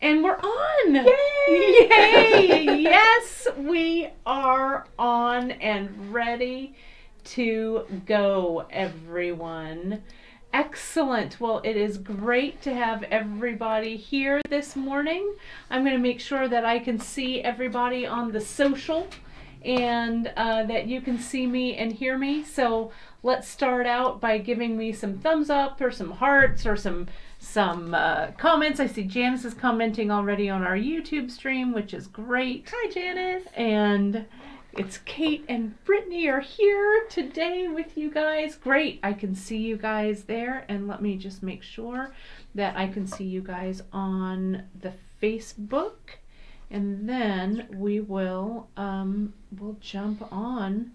And we're on! Yay! Yay! Yes, we are on and ready to go, everyone. Excellent. Well, it is great to have everybody here this morning. I'm going to make sure that I can see everybody on the social and that you can see me and hear me. So let's start out by giving me some thumbs up or some hearts or some comments. I see Janice is commenting already on our YouTube stream, which is great. Hi, Janice. And it's Kate and Brittany are here today with you guys. Great. I can see you guys there. And let me just make sure that I can see you guys on the Facebook. And then we will we'll jump on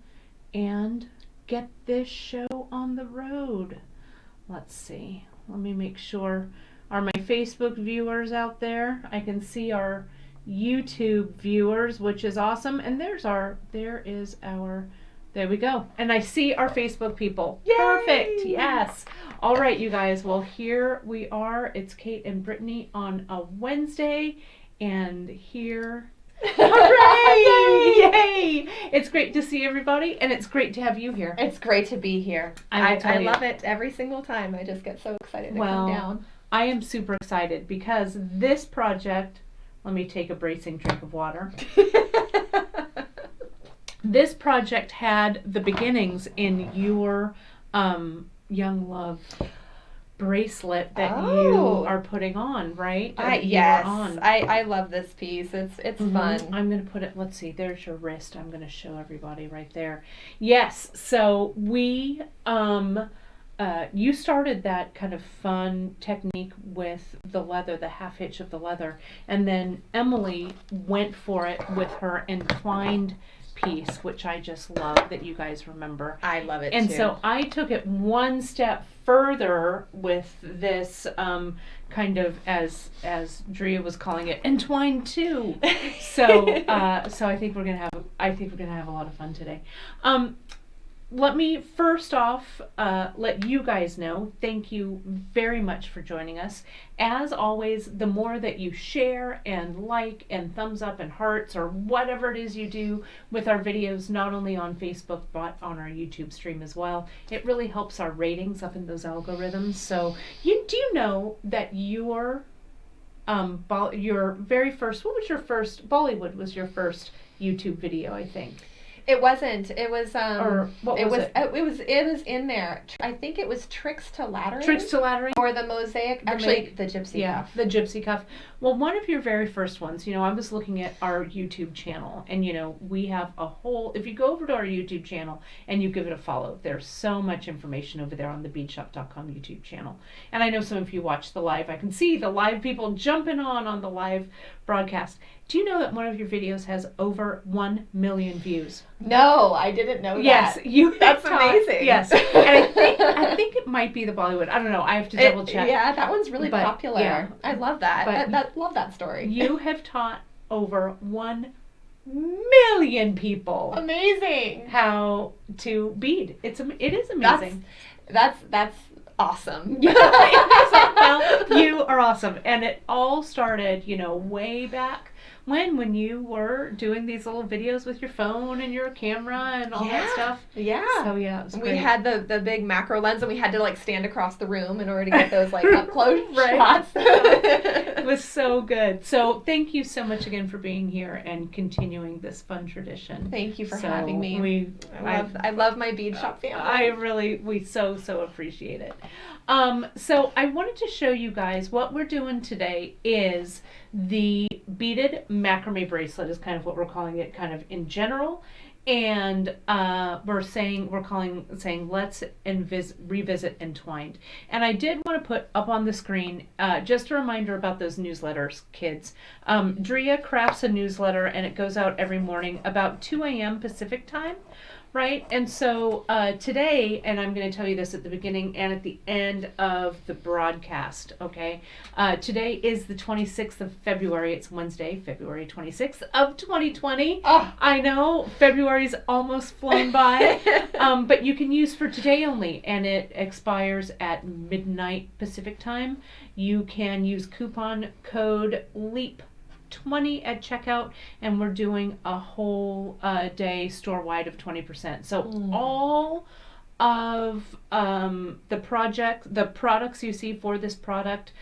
and get this show on the road. Let's see. Let me make sure. Are my Facebook viewers out there? I can see our YouTube viewers, which is awesome. And there we go. And I see our Facebook people. Yay! Perfect. Yes. All right, you guys. Well, here we are. It's Kate and Brittany on a Wednesday. And here, hooray! Yay! It's great to see everybody, and it's great to have you here. It's great to be here. I love it every single time. I just get so excited to come down. I am super excited because this project, let me take a bracing drink of water. This project had the beginnings in your Young Love bracelet that you are putting on, right? Yes. I love this piece. It's fun. I'm going to put it, let's see, there's your wrist. I'm going to show everybody right there. Yes. So we, you started that kind of fun technique with the leather, the half hitch of the leather. And then Emily went for it with her entwined piece, which I just love that you guys remember. I love it and too. So I took it one step further with this kind of, as Drea was calling it, Entwined too. So I think we're gonna have a lot of fun today. Let me first off let you guys know, thank you very much for joining us. As always, the more that you share and like and thumbs up and hearts or whatever it is you do with our videos, not only on Facebook but on our YouTube stream as well, it really helps our ratings up in those algorithms. So do you know that your very first, what was your first, Bollywood was your first YouTube video, I think. It wasn't. It was. Or what was it? It was in there. I think it was Tricks to Laddering. Tricks to Laddering. Or the Mosaic. Actually, the Gypsy Cuff. The Gypsy Cuff. Well, one of your very first ones, I was looking at our YouTube channel, and we have a whole, if you go over to our YouTube channel and you give it a follow, there's so much information over there on the beadshop.com YouTube channel. And I know some of you watch the live. I can see the live people jumping on the live broadcast. Do you know that one of your videos has over 1 million views? No, I didn't know that. Yes, That's amazing. Yes, and I think it might be the Bollywood. I don't know. I have to double check. Yeah, that one's really popular. Yeah. I love that. Love that story. You have taught over 1 million people. Amazing. How to bead. It is amazing. That's awesome. Well, you are awesome, and it all started, way back. When you were doing these little videos with your phone and your camera and all that stuff. Yeah. So yeah, it was great. We had the big macro lens, and we had to stand across the room in order to get those up close shots. It was so good. So thank you so much again for being here and continuing this fun tradition. Thank you for having me. I love my Beadshop family. We so appreciate it. So I wanted to show you guys what we're doing today is the beaded macrame bracelet is kind of what we're calling it kind of in general. And we're saying let's revisit Entwined. And I did want to put up on the screen just a reminder about those newsletters, kids. Drea crafts a newsletter and it goes out every morning about 2 a.m. Pacific time. right? And so today, and I'm going to tell you this at the beginning and at the end of the broadcast, okay? Today is the 26th of February. It's Wednesday, February 26th of 2020. Oh. I know, February's almost flown by, but you can use for today only, and it expires at midnight Pacific time. You can use coupon code LEAP20 at checkout, and we're doing a whole day store-wide of 20%. So all of the products you see for this product,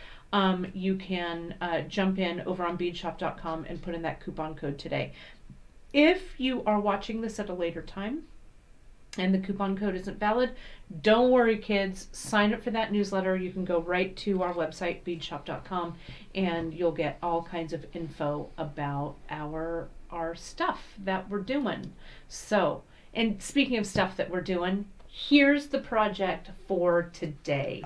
you can jump in over on beadshop.com and put in that coupon code today. If you are watching this at a later time and the coupon code isn't valid, don't worry, kids. Sign up for that newsletter. You can go right to our website, beadshop.com, and you'll get all kinds of info about our stuff that we're doing. So, and speaking of stuff that we're doing, here's the project for today.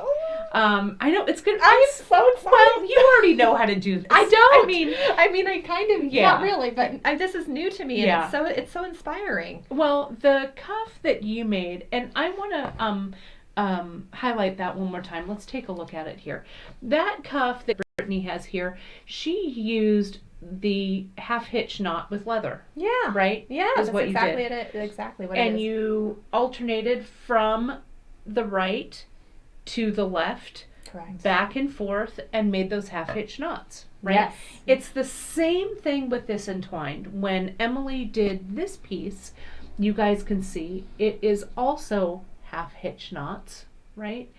I know it's good. I am so excited. Well, you already know how to do this. I don't. I mean, I kind of, not really, but this is new to me, and it's so inspiring. Well, the cuff that you made, and I want to highlight that one more time. Let's take a look at it here. That cuff that Brittany has here, she used the half hitch knot with leather. Yeah. Right? Yeah, that's what exactly you did. Exactly what it is. And you alternated from the right to the left. Correct. Back and forth, and made those half hitch knots, right? Yes. It's the same thing with this Entwined. When Emily did this piece, you guys can see it is also half hitch knots, right?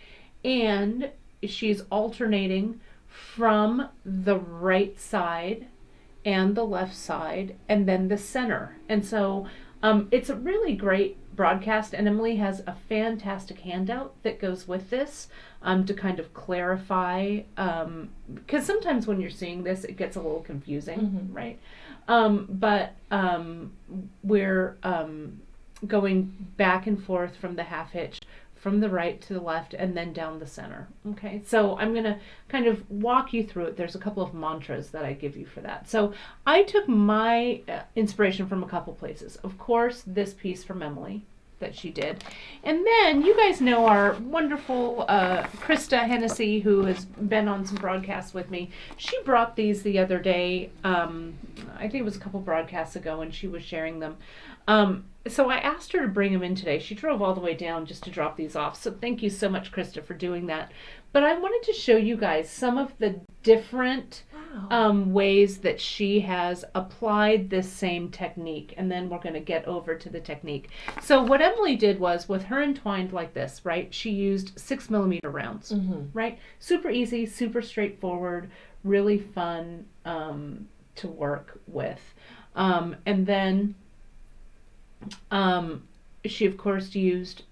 And she's alternating from the right side and the left side and then the center. And so it's a really great broadcast, and Emily has a fantastic handout that goes with this to kind of clarify, because sometimes when you're seeing this it gets a little confusing, right? But we're going back and forth from the half hitch, from the right to the left, and then down the center. Okay, so I'm going to kind of walk you through it. There's a couple of mantras that I give you for that. So I took my inspiration from a couple places. Of course, this piece from Emily that she did. And then you guys know our wonderful Krista Hennessy, who has been on some broadcasts with me. She brought these the other day. I think it was a couple broadcasts ago, and she was sharing them. So I asked her to bring them in today. She drove all the way down just to drop these off. So thank you so much, Krista, for doing that. But I wanted to show you guys some of the different ways that she has applied this same technique. And then we're going to get over to the technique. So what Emily did was, with her Entwined like this, right? She used 6mm rounds, right? Super easy, super straightforward, really fun to work with. And then she of course used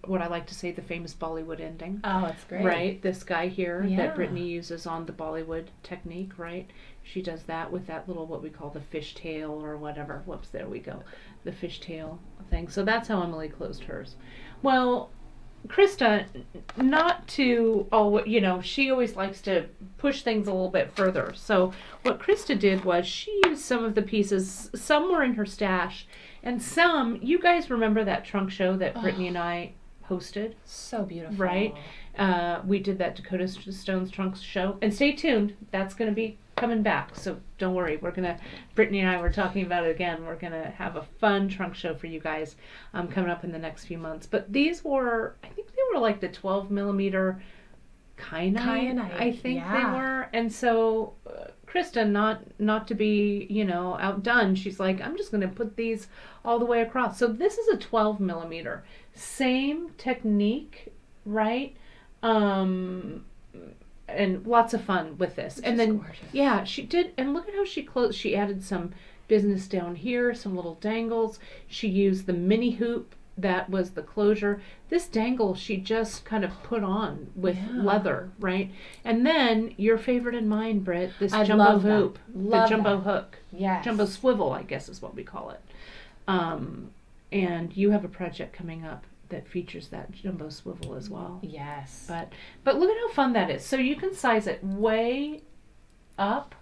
what I like to say, the famous Bollywood ending. Oh, that's great. Right, this guy here that Brittany uses on the Bollywood technique, right? She does that with that little, what we call the fishtail or whatever. Whoops, there we go. The fishtail thing. So that's how Emily closed hers. Well, Krista, not to, she always likes to push things a little bit further. So what Krista did was she used some of the pieces, some were in her stash, and some, you guys remember that trunk show that Brittany and I hosted? So beautiful. Right? We did that Dakota Stones trunk show. And stay tuned, that's going to be coming back. So don't worry, Brittany and I were talking about it again. We're going to have a fun trunk show for you guys coming up in the next few months. But these were, I think they were like the 12mm kyanite, I think they were. And so Krista, not to be, outdone, she's like, I'm just going to put these all the way across. So this is a 12mm. Same technique, right? And lots of fun with this. And then, gorgeous. She did, and look at how she closed. She added some business down here, some little dangles. She used the mini hoop that was the closure. This dangle she just kind of put on with leather, right? And then your favorite and mine, Britt, this jumbo hoop, the jumbo hook, jumbo swivel, I guess is what we call it. And you have a project coming up that features that jumbo swivel as well. Yes. But look at how fun that is. So you can size it way up,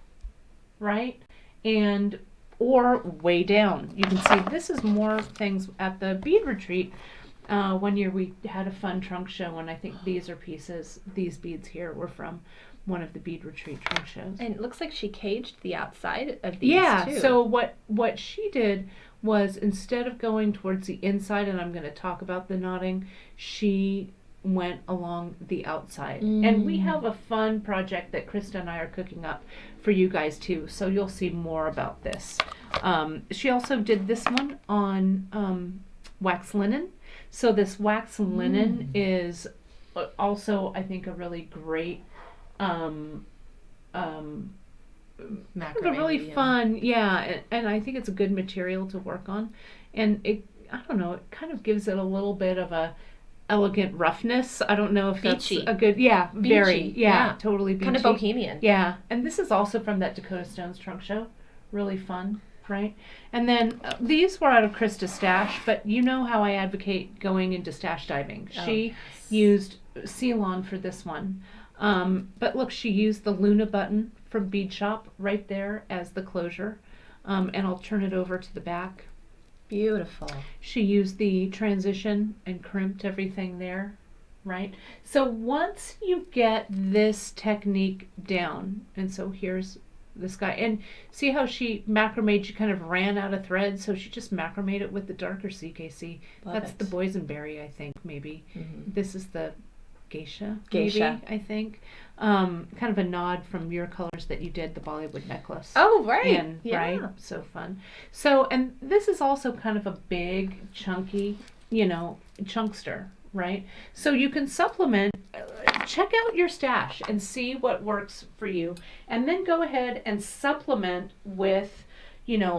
right? And or way down. You can see this is more things at the bead retreat. One year we had a fun trunk show, and I think these beads here were from one of the bead retreat trunk shows. And it looks like she caged the outside of these too. So what she did was, instead of going towards the inside, and I'm going to talk about the knotting, she went along the outside. And we have a fun project that Krista and I are cooking up for you guys too, so you'll see more about this. She also did this one on wax linen. So this wax linen is also, I think, a really great macrame really fun, and I think it's a good material to work on, and it kind of gives it a little bit of a elegant roughness. I don't know if beachy. That's a good very totally beachy, kind of bohemian. And this is also from that Dakota Stones trunk show. Really fun, right? And then these were out of Krista's stash, but you know how I advocate going into stash diving. She used Ceylon for this one. But look, she used the Luna button from Beadshop right there as the closure. And I'll turn it over to the back. Beautiful. She used the transition and crimped everything there, right? So once you get this technique down, and so here's this guy, and see how she macrameed, she kind of ran out of thread, so she just macrameed it with the darker CKC. That's the boysenberry, I think, maybe. This is the geisha, maybe, I think. Kind of a nod from your colors that you did, the Bollywood necklace. Oh, right. Right? So fun. So, and this is also kind of a big, chunky, chunkster, right? So you can supplement, check out your stash and see what works for you. And then go ahead and supplement with,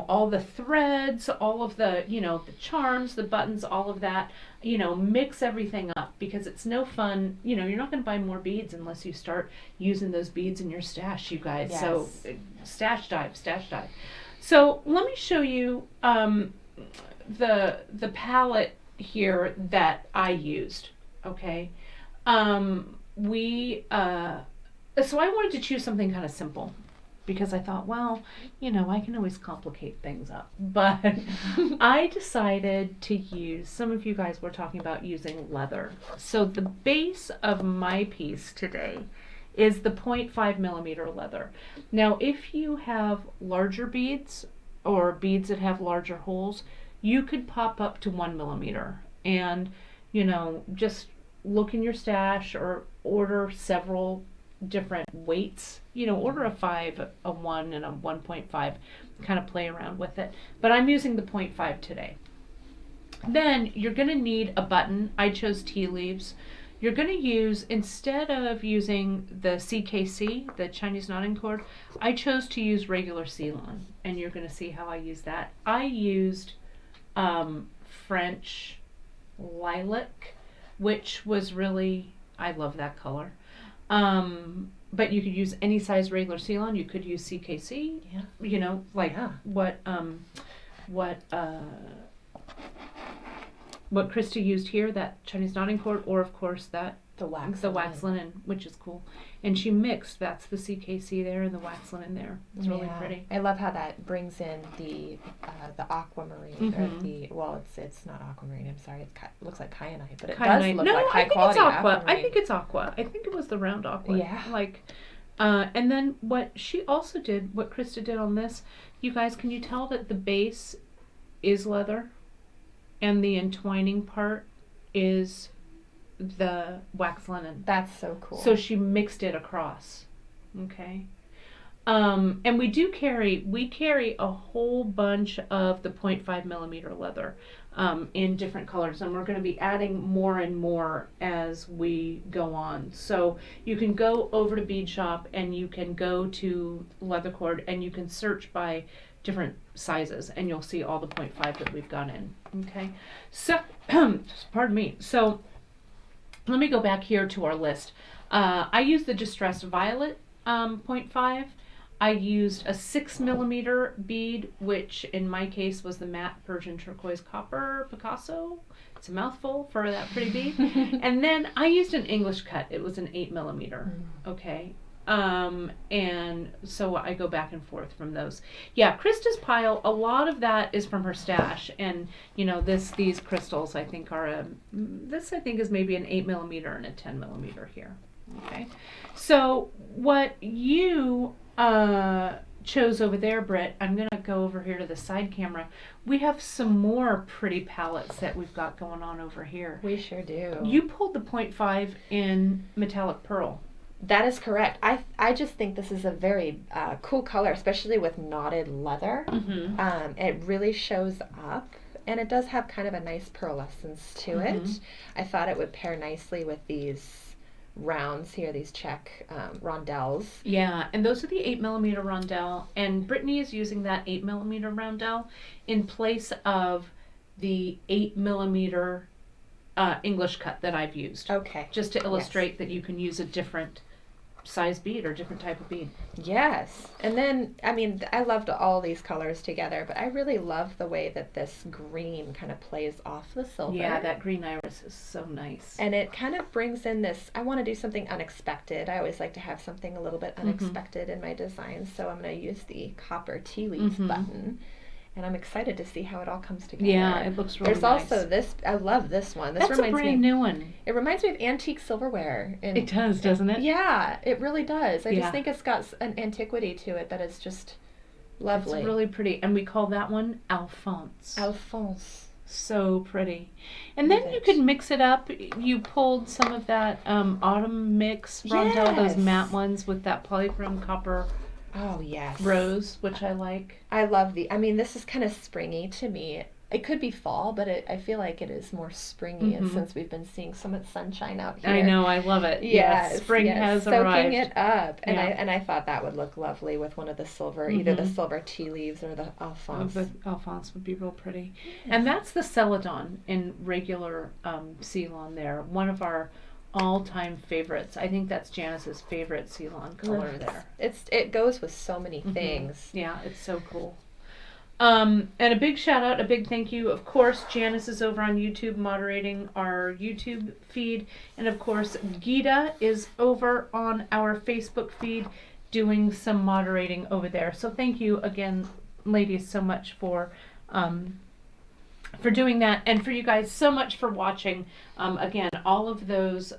all the threads, all of the, the charms, the buttons, all of that, mix everything up, because it's no fun. You're not going to buy more beads unless you start using those beads in your stash, you guys. Yes. So stash dive. So let me show you the palette here that I used. Okay. So I wanted to choose something kind of simple, because I thought, well, I can always complicate things up. But I decided to use, some of you guys were talking about using leather. So the base of my piece today is the 0.5 millimeter leather. Now, if you have larger beads or beads that have larger holes, you could pop up to 1 millimeter. And, just look in your stash or order several different weights, order a 5, a 1, and a 1.5, kind of play around with it. But I'm using the 0.5 today. Then you're going to need a button. I chose tea leaves. You're going to use, instead of using the CKC, the Chinese knotting cord, I chose to use regular Ceylon, and you're going to see how I use that. I used French lilac, which was really, I love that color. But you could use any size regular Ceylon. You could use CKC. What Krista used here, that Chinese knotting cord, or of course the wax linen, which is cool. And she mixed, that's the CKC there and the wax linen there. It's really pretty. I love how that brings in the aquamarine, or it's not aquamarine, I'm sorry, it looks like kyanite, but it does look like high quality aquamarine. I think it's aqua. I think it was the round aqua. Yeah. And then what she also did, what Krista did on this, you guys, can you tell that the base is leather and the entwining part is the wax linen? That's so cool. So she mixed it across. Okay. And we carry a whole bunch of the 0.5 millimeter leather in different colors, and we're going to be adding more and more as we go on. So you can go over to Beadshop and you can go to leather cord and you can search by different sizes, and you'll see all the 0.5 that we've got in. Okay. So pardon me. So let me go back here to our list. I used the Distressed Violet 0.5. I used a 6 millimeter bead, which in my case was the matte Persian turquoise copper Picasso. It's a mouthful for that pretty bead. And then I used an English cut. It was an 8 millimeter. Okay. And so I go back and forth from those. Yeah, Krista's pile, a lot of that is from her stash. And, these crystals I think are this I think is maybe an 8mm and a 10mm here. Okay. So what you chose over there, Britt, I'm going to go over here to the side camera. We have some more pretty palettes that we've got going on over here. We sure do. You pulled the 0.5 in metallic pearl. That is correct. I just think this is a very cool color, especially with knotted leather. Mm-hmm. It really shows up, and it does have kind of a nice pearlescence to it. I thought it would pair nicely with these rounds here, these check rondelles. Yeah, and those are the 8mm rondelle, and Brittany is using that 8mm rondelle in place of the 8mm English cut that I've used. Okay. Just to illustrate that you can use a different size bead or different type of bead. Yes. And then, I loved all these colors together, but I really love the way that this green kind of plays off the silver. Yeah, that green iris is so nice. And it kind of brings in this, I want to do something unexpected. I always like to have something a little bit unexpected in my designs, so I'm going to use the copper tea leaf button. And I'm excited to see how it all comes together. Yeah, it looks really nice. There's also this, I love this one. This That's reminds a brand new one. It reminds me of antique silverware. It does, doesn't it? Yeah, it really does. I just think it's got an antiquity to it that is just lovely. It's really pretty. And we call that one Alphonse. Alphonse. So pretty. And then you could mix it up. You pulled some of that autumn mix rondelle, those matte ones with that polychrome copper. Oh, yes. Rose, which I like. I love this is kind of springy to me. It could be fall, but I feel like it is more springy and since we've been seeing so much sunshine out here. I know, I love it. Yes, spring has arrived. Soaking it up. And I thought that would look lovely with one of the silver, either the silver tea leaves or the Alphonse. The Alphonse would be real pretty. And that's the Celadon in regular Ceylon there. One of our all-time favorites. I think that's Janice's favorite Ceylon color there. It goes with so many things. Yeah, it's so cool. And a big shout out, a big thank you. Of course, Janice is over on YouTube moderating our YouTube feed. And of course, Gita is over on our Facebook feed doing some moderating over there. So thank you again, ladies, so much for doing that, and for you guys so much for watching. Again, all of those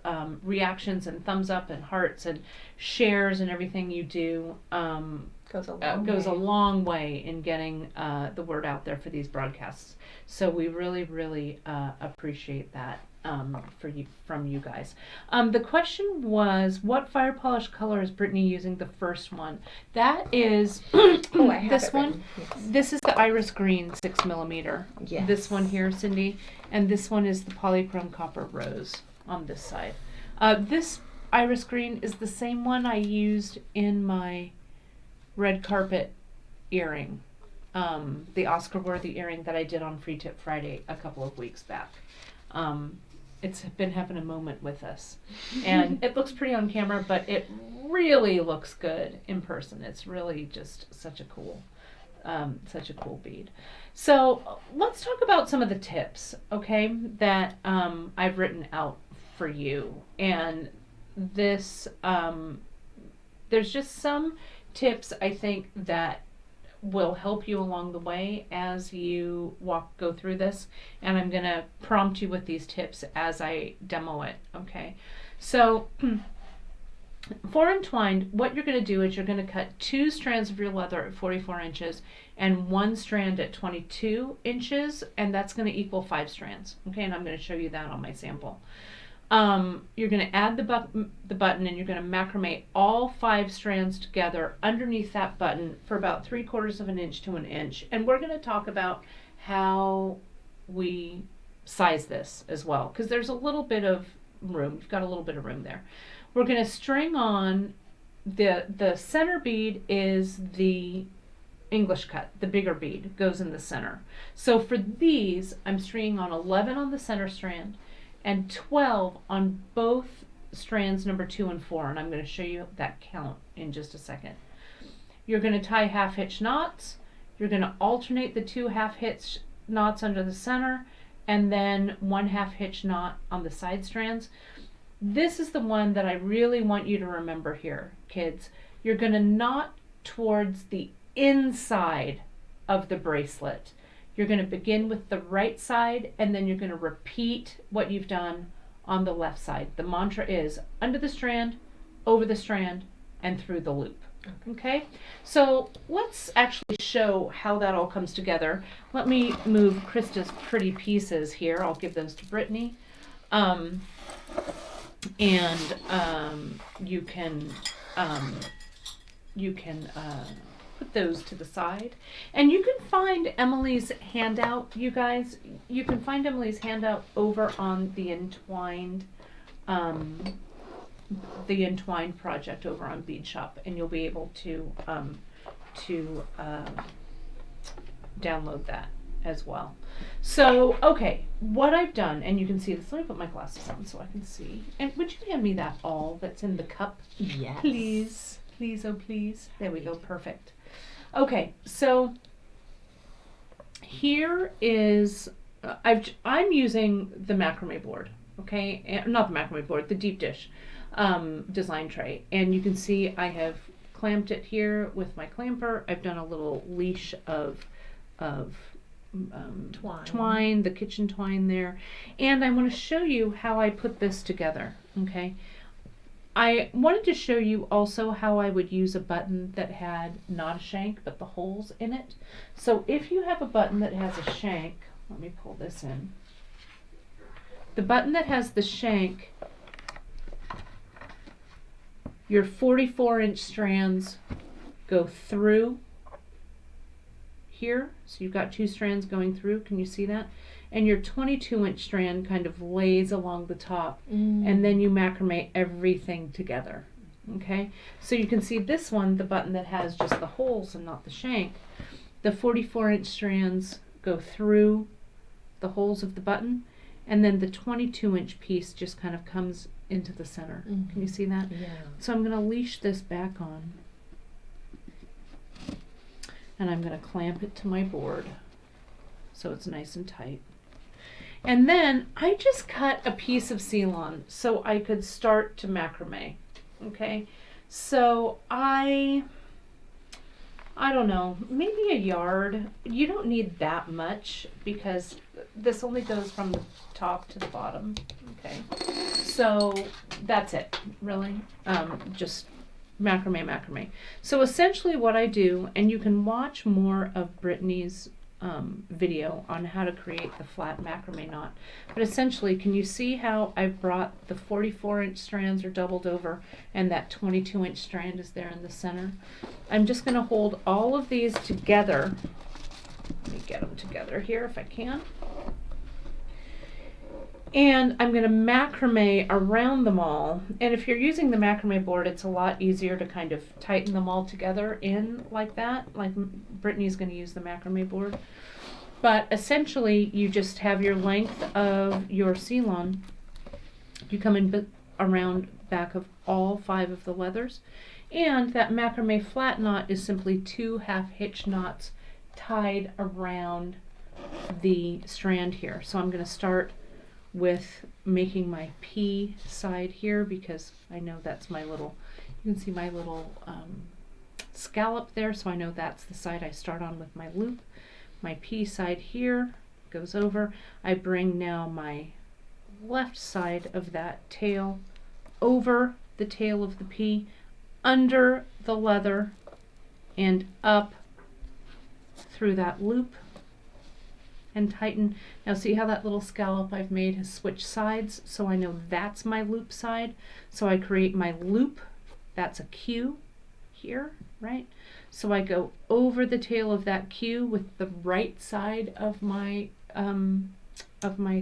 reactions and thumbs up and hearts and shares and everything you do goes a long way in getting the word out there for these broadcasts. So we really, really appreciate that from you guys. The question was, what fire polish color is Brittany using? The first one. That is this one. Yes. This is the iris green 6mm. Yes. This one here, Cindy, and this one is the polychrome copper rose on this side. This iris green is the same one I used in my red carpet earring, the Oscar-worthy earring that I did on Free Tip Friday a couple of weeks back. It's been having a moment with us, and it looks pretty on camera, but it really looks good in person. It's really just such a cool bead. So let's talk about some of the tips, okay, that I've written out for you. And this, there's just some tips I think that will help you along the way as you go through this, and I'm gonna prompt you with these tips as I demo it. Okay, so for Entwined, what you're going to do is you're going to cut 2 strands of your leather at 44 inches and 1 strand at 22 inches, and that's going to equal 5 strands. Okay, and I'm going to show you that on my sample. You're going to add the button, and you're going to macrame all 5 strands together underneath that button for about 3/4 of an inch to an inch. And we're going to talk about how we size this as well, because there's a little bit of room. You've got a little bit of room there. We're going to string on the center bead is the English cut. The bigger bead goes in the center. So for these, I'm stringing on 11 on the center strand and 12 on both strands number 2 and 4, and I'm going to show you that count in just a second. You're going to tie half hitch knots. You're going to alternate the 2 half hitch knots under the center, and then 1 half hitch knot on the side strands. this is the one that I really want you to remember here, kids. You're going to knot towards the inside of the bracelet. You're going to begin with the right side, and then you're going to repeat what you've done on the left side. The mantra is under the strand, over the strand, and through the loop. Okay, so let's actually show how that all comes together. Let me move Krista's pretty pieces here. I'll give those to Brittany. You can put those to the side. And you can find Emily's handout, you guys. You can find Emily's handout over on the Entwined project over on Beadshop, and you'll be able to download that as well. So, okay, what I've done, and you can see this, let me put my glasses on so I can see. And would you hand me that all that's in the cup? Yes. Please, please, oh please. There we go, perfect. Okay, so here is, I'm using the macrame board, okay? Not the macrame board, the deep dish design tray. And you can see I have clamped it here with my clamper. I've done a little leash of twine, the kitchen twine there. And I want to show you how I put this together, okay? I wanted to show you also how I would use a button that had not a shank, but the holes in it. So if you have a button that has a shank, let me pull this in. The button that has the shank, your 44-inch strands go through here. So you've got 2 strands going through. Can you see that? And your 22-inch strand kind of lays along the top, and then you macrame everything together. Okay? So you can see this one, the button that has just the holes and not the shank, the 44-inch strands go through the holes of the button, and then the 22-inch piece just kind of comes into the center. Can you see that? Yeah. So I'm going to leash this back on, and I'm going to clamp it to my board so it's nice and tight. And then I just cut a piece of Ceylon so I could start to macrame. Okay, so I don't know, maybe a yard. You don't need that much because this only goes from the top to the bottom. Okay, so that's it, really. Just macrame. So essentially what I do, and you can watch more of Brittany's video on how to create the flat macrame knot, but essentially, can you see how I've brought the 44-inch strands are doubled over and that 22-inch strand is there in the center? I'm just going to hold all of these together. Let me get them together here if I can. And I'm going to macrame around them all. And if you're using the macrame board, it's a lot easier to kind of tighten them all together in like that. Like Brittany's going to use the macrame board. But essentially, you just have your length of your Ceylon. You come in around back of all 5 of the leathers. And that macrame flat knot is simply 2 half-hitch knots tied around the strand here. So I'm going to start with making my P side here because I know that's my little, you can see my little scallop there, so I know that's the side I start on with my loop. My P side here goes over. I bring now my left side of that tail over the tail of the P, under the leather, and up through that loop and tighten. Now see how that little scallop I've made has switched sides, so I know that's my loop side. So I create my loop, that's a Q here, right? So I go over the tail of that Q with the right side of my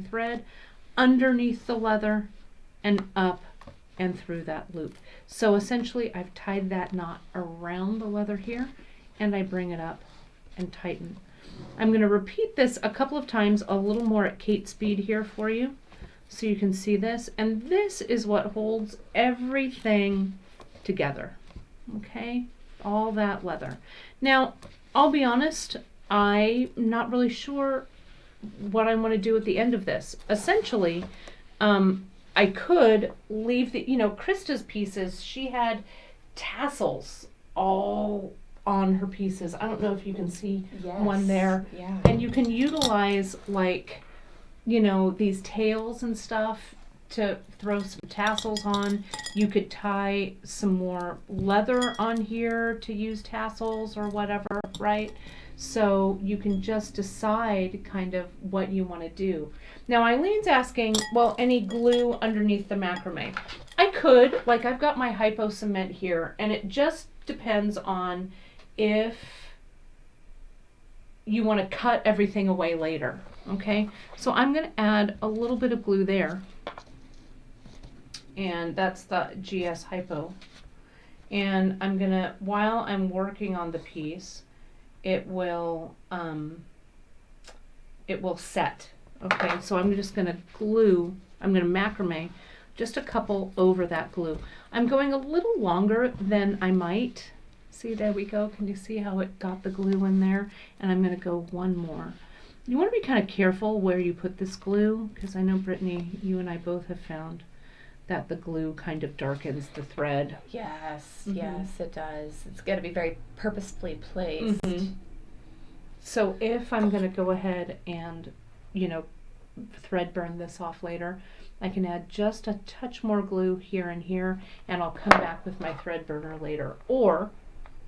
thread, underneath the leather, and up and through that loop. So essentially I've tied that knot around the leather here, and I bring it up and tighten. I'm going to repeat this a couple of times, a little more at Kate speed here for you, so you can see this. And this is what holds everything together, okay? All that leather. Now, I'll be honest, I'm not really sure what I want to do at the end of this. Essentially, I could leave the, Krista's pieces, she had tassels all on her pieces. I don't know if you can see one there. Yeah. And you can utilize like, these tails and stuff to throw some tassels on. You could tie some more leather on here to use tassels or whatever, right? So you can just decide kind of what you want to do. Now Eileen's asking, well, any glue underneath the macrame? I could, like I've got my hypo cement here, and it just depends on if you want to cut everything away later. Okay, so I'm going to add a little bit of glue there, and that's the GS hypo. And I'm going to, while I'm working on the piece, it will set. Okay, so I'm just going to glue, I'm going to macrame just a couple over that glue. I'm going a little longer than I might. See, there we go. Can you see how it got the glue in there? And I'm going to go one more. You want to be kind of careful where you put this glue, because I know, Brittany, you and I both have found that the glue kind of darkens the thread. Yes, Mhm. yes, it does. It's got to be very purposefully placed. Mhm. So if I'm going to go ahead and, thread burn this off later, I can add just a touch more glue here and here, and I'll come back with my thread burner later. Or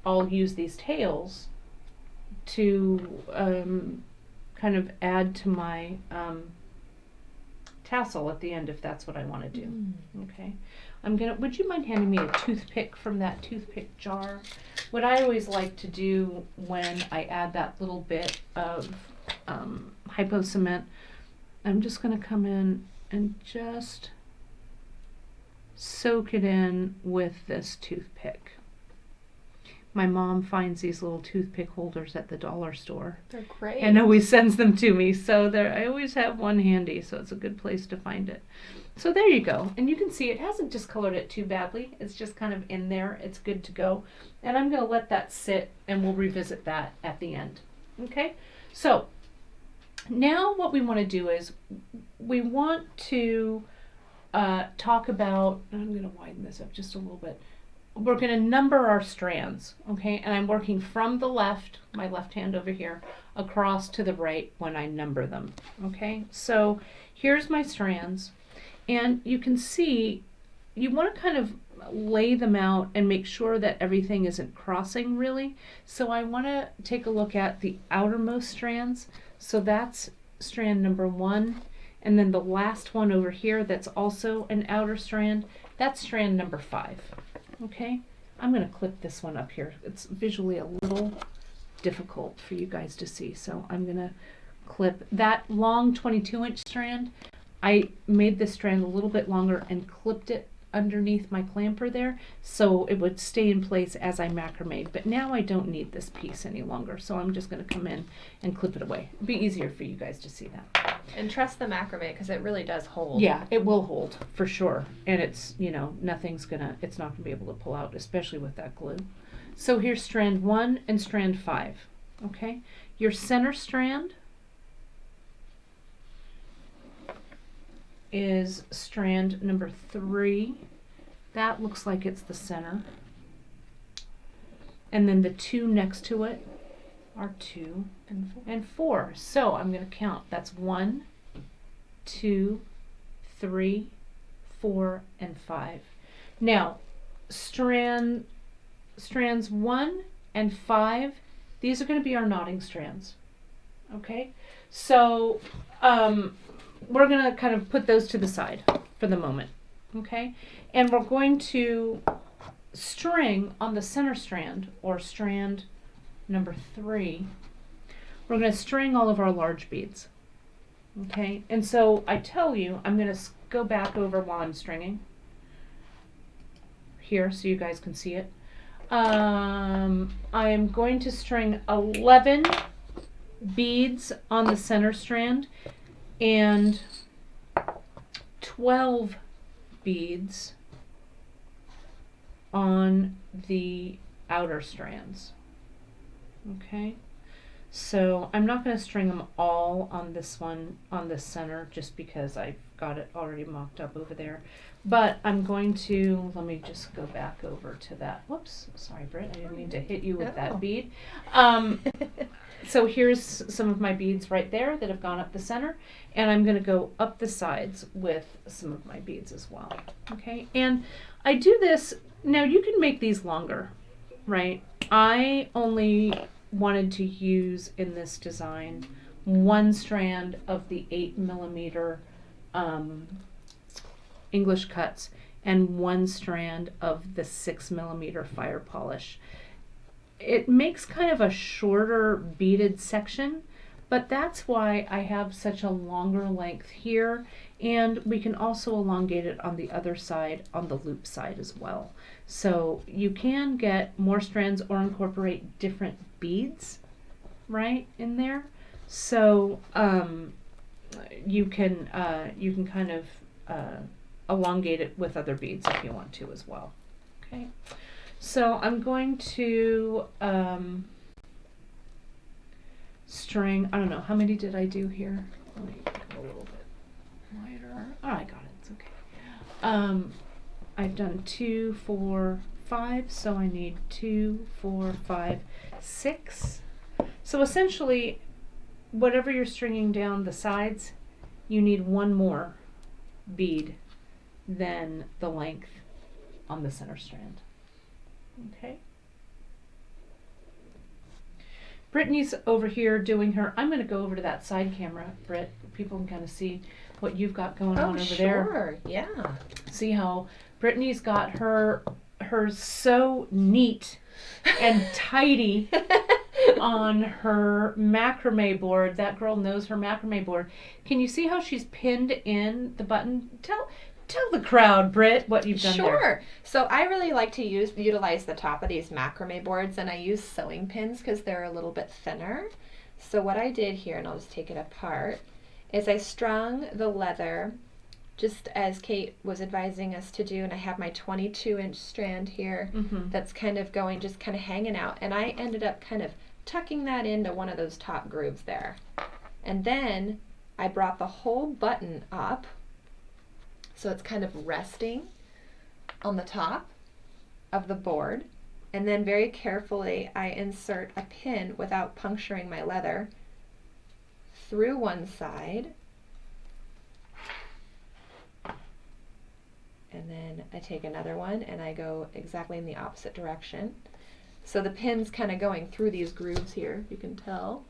I'll use these tails to kind of add to my tassel at the end if that's what I want to do. Okay. Would you mind handing me a toothpick from that toothpick jar? What I always like to do when I add that little bit of hypo cement, I'm just going to come in and just soak it in with this toothpick. My mom finds these little toothpick holders at the dollar store. They're great. And always sends them to me. So I always have one handy, so it's a good place to find it. So there you go. And you can see it hasn't discolored it too badly. It's just kind of in there. It's good to go. And I'm going to let that sit, and we'll revisit that at the end. Okay? So now what we want to do is we want to talk about, I'm going to widen this up just a little bit. We're going to number our strands, okay? And I'm working from the left, my left hand over here, across to the right when I number them, okay? So here's my strands, and you can see you want to kind of lay them out and make sure that everything isn't crossing really. So I want to take a look at the outermost strands. So that's strand number 1, and then the last one over here that's also an outer strand, that's strand number 5. Okay, I'm going to clip this one up here. It's visually a little difficult for you guys to see, so I'm going to clip that long 22-inch strand. I made this strand a little bit longer and clipped it underneath my clamper there so it would stay in place as I macrameed. But now I don't need this piece any longer, so I'm just going to come in and clip it away. It'll be easier for you guys to see that. And trust the macrame because it really does hold. Yeah, it will hold for sure. And it's, it's not gonna be able to pull out, especially with that glue. So here's strand 1 and strand 5. Okay, your center strand is strand number 3. That looks like it's the center. And then the 2 next to it are 2 and 4. So I'm going to count. That's 1, 2, 3, 4, and 5. Now, strands 1 and 5, these are going to be our knotting strands. Okay? So we're going to kind of put those to the side for the moment. Okay? And we're going to string on the center strand, or strand number 3, we're going to string all of our large beads. Okay, and so I tell you, I'm going to go back over while I'm stringing here so you guys can see it. I am going to string 11 beads on the center strand and 12 beads on the outer strands. Okay, So I'm not going to string them all on this one, on this center, just because I've got it already mocked up over there. But I'm going to, let me just go back over to that. Whoops, sorry, Britt, I didn't mean to hit you with that bead. So here's some of my beads right there that have gone up the center, and I'm going to go up the sides with some of my beads as well. Okay, and I do this, now you can make these longer, right? I only wanted to use in this design one strand of the 8mm English cuts and one strand of the 6mm fire polish. It makes kind of a shorter beaded section, but that's why I have such a longer length here, and we can also elongate it on the other side, on the loop side as well. So you can get more strands or incorporate different beads right in there. So you can kind of elongate it with other beads if you want to as well. Okay. So I'm going to string, I don't know, how many did I do here? Let me go a little bit wider. Oh, I got it, it's okay. I've done 2, 4, 5, so I need 2, 4, 5, 6. So essentially, whatever you're stringing down the sides, you need one more bead than the length on the center strand. Okay. Brittany's over here doing her, I'm going to go over to that side camera, Britt. People can kind of see what you've got going on over there. Oh, sure, yeah. See how Brittany's got her so neat and tidy on her macrame board. That girl knows her macrame board. Can you see how she's pinned in the button? Tell the crowd, Britt, what you've done there. Sure. So I really like to utilize the top of these macrame boards, and I use sewing pins because they're a little bit thinner. So what I did here, and I'll just take it apart, is I strung the leather just as Kate was advising us to do, and I have my 22-inch strand here that's kind of going, just kind of hanging out, and I ended up kind of tucking that into one of those top grooves there. And then I brought the whole button up so it's kind of resting on the top of the board, and then very carefully I insert a pin without puncturing my leather through one side, and then I take another one and I go exactly in the opposite direction. So the pin's kind of going through these grooves here, you can tell.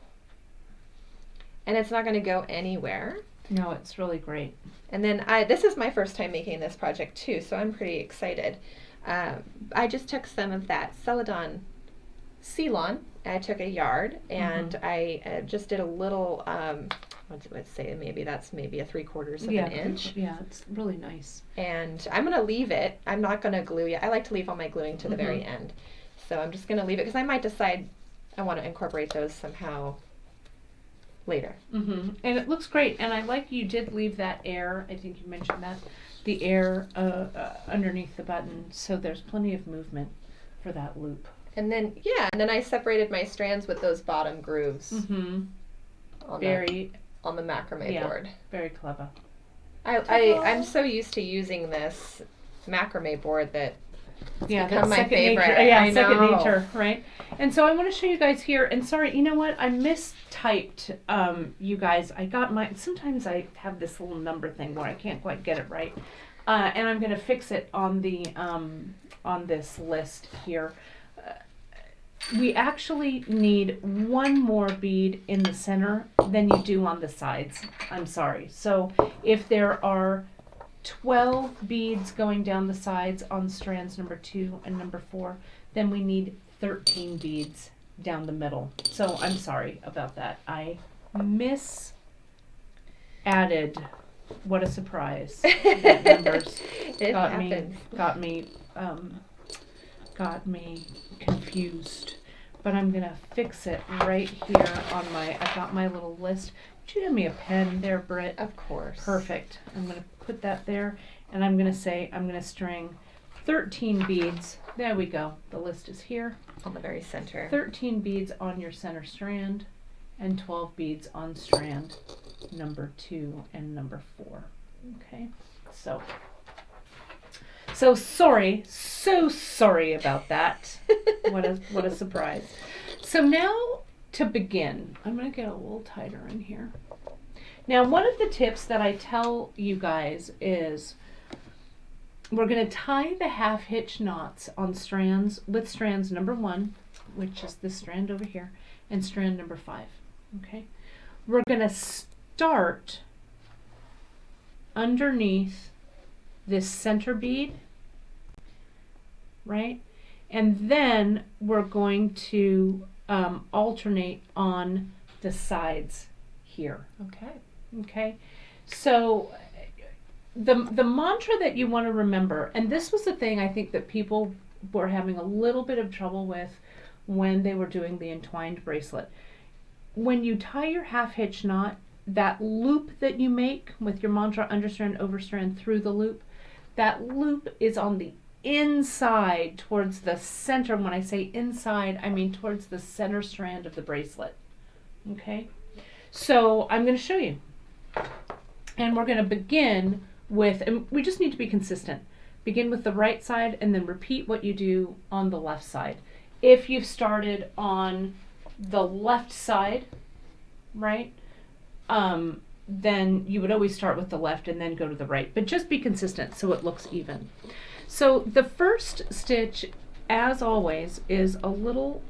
And it's not going to go anywhere. No, it's really great. And then this is my first time making this project too, so I'm pretty excited. I just took some of that Celadon Ceylon, and I took a yard, and I just did a little, let's say that's maybe a 3/4 of an inch. Yeah, it's really nice. And I'm going to leave it. I'm not going to glue it. I like to leave all my gluing to the very end. So I'm just going to leave it because I might decide I want to incorporate those somehow later. And it looks great, and I like you did leave that air, I think you mentioned that, the air underneath the button, so there's plenty of movement for that loop. And then, and I separated my strands with those bottom grooves on the macrame board. Very clever. I'm so used to using this macrame board that it's become my favorite. Second nature, right? And so I want to show you guys here, and sorry, you know what? I mistyped, you guys. I got sometimes I have this little number thing where I can't quite get it right. And I'm going to fix it on the, on this list here. We actually need one more bead in the center than you do on the sides. I'm sorry. So if there are 12 beads going down the sides on strands number 2 and number 4, then we need 13 beads down the middle. So I'm sorry about that. I added. What a surprise. That numbers got me confused. But I'm gonna fix it right here on I've got my little list. Would you give me a pen there, Britt? Of course. Perfect. I'm gonna put that there, and I'm gonna string 13 beads. There we go. The list is here. On the very center. 13 beads on your center strand. and 12 beads on strand number 2 and number 4. Okay, so sorry, so sorry about that. What a surprise. So now to begin, I'm going to get a little tighter in here. Now, one of the tips that I tell you guys is we're going to tie the half hitch knots on strands with strands number 1, which is this strand over here, and strand number 5. Okay, we're going to start underneath this center bead, right? And then we're going to alternate on the sides here. Okay. So the mantra that you want to remember, and this was the thing I think that people were having a little bit of trouble with when they were doing the entwined bracelet. When you tie your half hitch knot, that loop that you make with your mantra understrand, overstrand through the loop, that loop is on the inside towards the center. When I say inside, I mean towards the center strand of the bracelet. Okay, so I'm going to show you, and we're going to begin with, and we just need to be consistent. Begin with the right side and then repeat what you do on the left side. If you've started on the left side, right, then you would always start with the left and then go to the right, but just be consistent so it looks even. So the first stitch, as always, is a little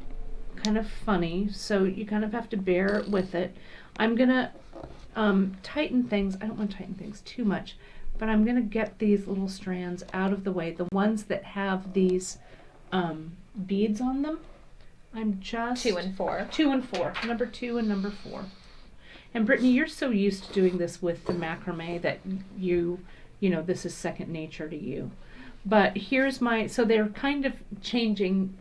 kind of funny, so you kind of have to bear with it. I'm gonna tighten things. I don't want to tighten things too much, but I'm gonna get these little strands out of the way, the ones that have these beads on them. I'm just 2 and 4. 2 and 4, number 2 and number 4. And Brittany, you're so used to doing this with the macrame that you know, this is second nature to you. But here's my, so they're kind of changing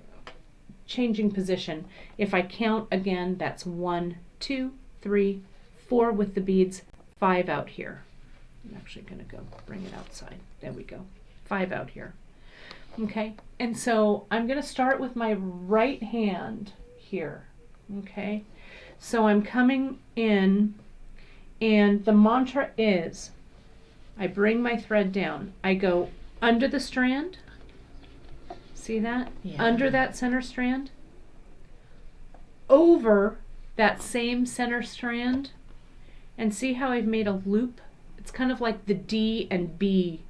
position. If I count again, that's 1, 2, 3, 4 with the beads, 5 out here. I'm actually going to go bring it outside. There we go. 5 out here. Okay, and so I'm going to start with my right hand here. Okay, so I'm coming in, and the mantra is, I bring my thread down. I go under the strand. See that? Yeah. Under that center strand. Over that same center strand. And see how I've made a loop? It's kind of like the D and B,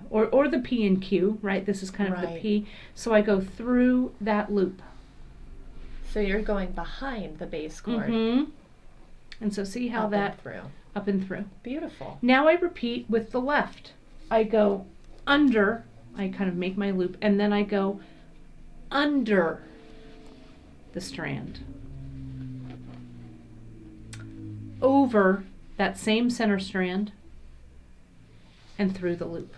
or the P and Q, right? This is kind of the P. So I go through that loop. So you're going behind the base cord. Mm-hmm. And so see how that up and through. Beautiful. Now I repeat with the left. I go under, I kind of make my loop, and then I go under the strand. Over that same center strand and through the loop.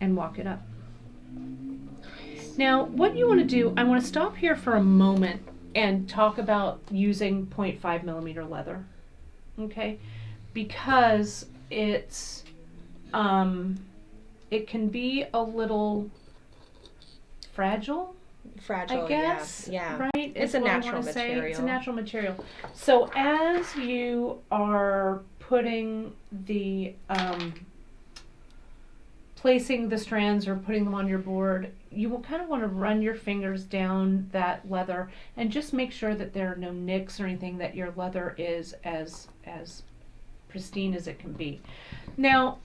And walk it up. Now, what you want to do, I want to stop here for a moment and talk about using 0.5 millimeter leather, okay? Because it's, it can be a little fragile, I guess. Yeah. Right? It's a natural material. It's a natural material. So as you are putting the, placing the strands or putting them on your board, you will kind of want to run your fingers down that leather and just make sure that there are no nicks or anything, that your leather is as pristine as it can be. Now,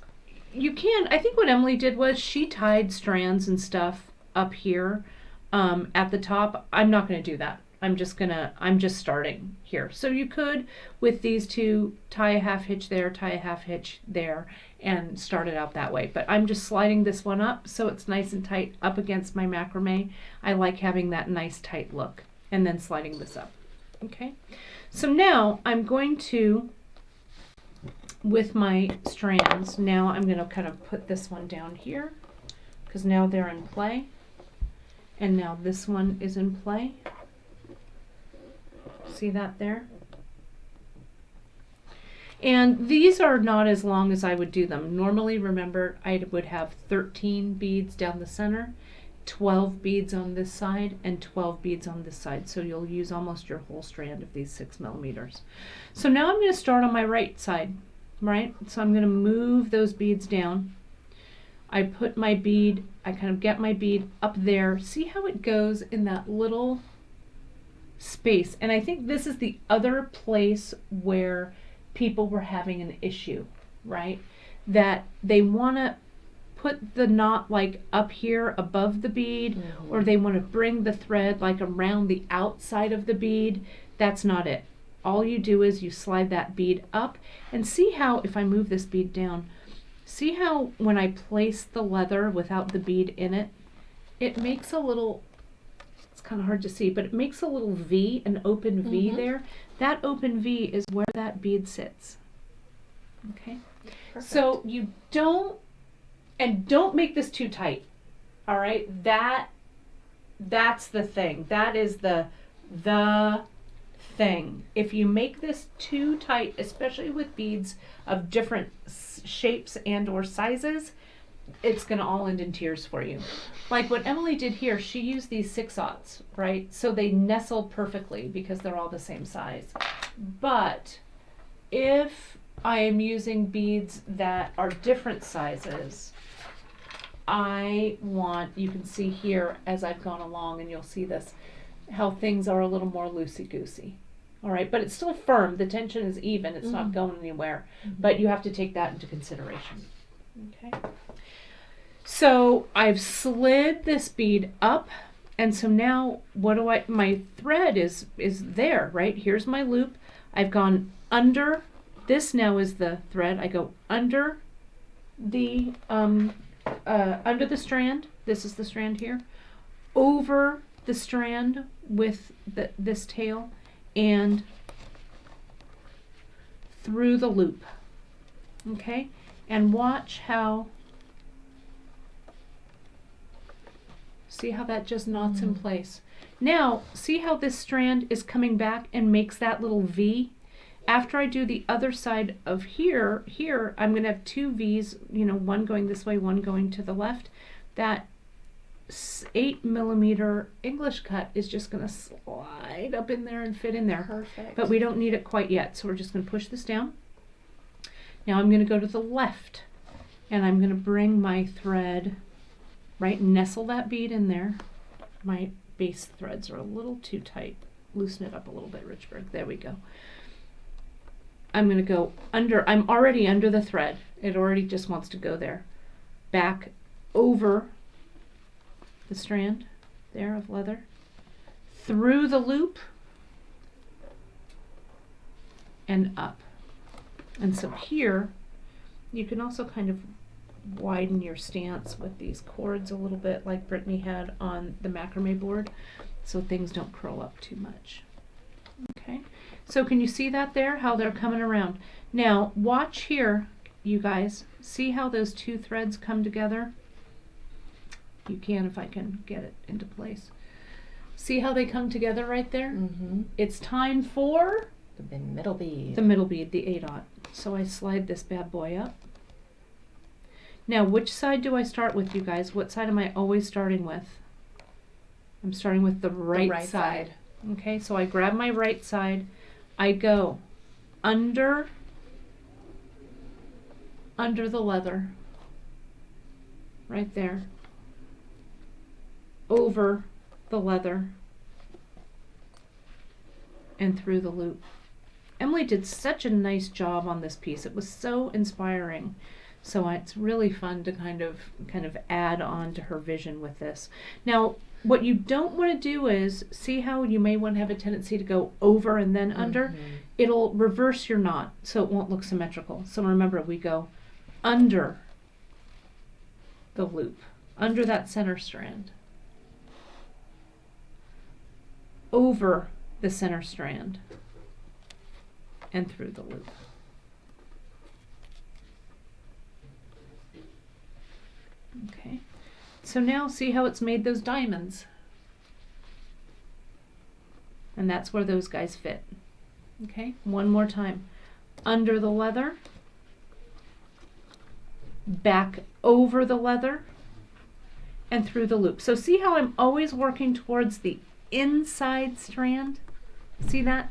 you can, I think what Emily did was she tied strands and stuff up here at the top. I'm not going to do that. I'm just starting here. So you could, with these two, tie a half hitch there, tie a half hitch there, and start it out that way. But I'm just sliding this one up so it's nice and tight up against my macrame. I like having that nice tight look, and then sliding this up. Okay, so now I'm going to, with my strands, now I'm going to kind of put this one down here, because now they're in play, and now this one is in play. See that there? And these are not as long as I would do them. Normally, remember, I would have 13 beads down the center. 12 beads on this side and 12 beads on this side. So you'll use almost your whole strand of these 6 millimeters. So now I'm going to start on my right side, right? So I'm going to move those beads down. I put my bead, I kind of get my bead up there. See how it goes in that little space. And I think this is the other place where people were having an issue, right? That they want to put the knot like up here above the bead, or they want to bring the thread like around the outside of the bead. That's not it. All you do is you slide that bead up, and see how, if I move this bead down, see how when I place the leather without the bead in it, it makes a little, it's kind of hard to see, but it makes a little V, an open V there. That open V is where that bead sits. Okay? Perfect. So you don't make this too tight. All right? That's the thing. That is the thing. If you make this too tight, especially with beads of different shapes and or sizes, it's going to all end in tears for you. Like what Emily did here, she used these 6/0, right? So they nestle perfectly because they're all the same size. But if I am using beads that are different sizes, I want, you can see here as I've gone along, and you'll see this, how things are a little more loosey-goosey. All right, but it's still firm. The tension is even. It's not going anywhere. But you have to take that into consideration. Okay. So I've slid this bead up, and so now what do my thread is there, right? Here's my loop. I've gone under, this now is the thread. I go under the strand. This is the strand here. Over the strand with this tail, and through the loop. Okay? And watch how, see how that just knots in place. Now, see how this strand is coming back and makes that little V? After I do the other side of here, I'm going to have 2 V's, one going this way, one going to the left. That 8 millimeter English cut is just going to slide up in there and fit in there. Perfect. But we don't need it quite yet, so we're just going to push this down. Now I'm going to go to the left, and I'm going to bring my thread, right, nestle that bead in there. My base threads are a little too tight. Loosen it up a little bit, Richburg. There we go. I'm going to go under, I'm already under the thread. It already just wants to go there. Back over the strand there of leather, through the loop, and up. And so here, you can also kind of widen your stance with these cords a little bit, like Brittany had on the macrame board, so things don't curl up too much. Okay, so can you see that there, how they're coming around? Now watch here, you guys. See how those 2 threads come together? You can, if I can get it into place. See how they come together right there? It's time for the middle bead. The middle bead, the 8/0. So I slide this bad boy up. Now, which side do I start with, you guys? What side am I always starting with? I'm starting with the right side. Okay, so I grab my right side. I go under the leather, right there, over the leather, and through the loop. Emily did such a nice job on this piece. It was so inspiring. So it's really fun to kind of add on to her vision with this. Now, what you don't want to do is, see how you may want to have a tendency to go over and then under? It'll reverse your knot, so it won't look symmetrical. So remember, we go under the loop, under that center strand, over the center strand, and through the loop. Okay, so now see how it's made those diamonds? And that's where those guys fit. Okay, one more time. Under the leather, back over the leather, and through the loop. So see how I'm always working towards the inside strand? See that?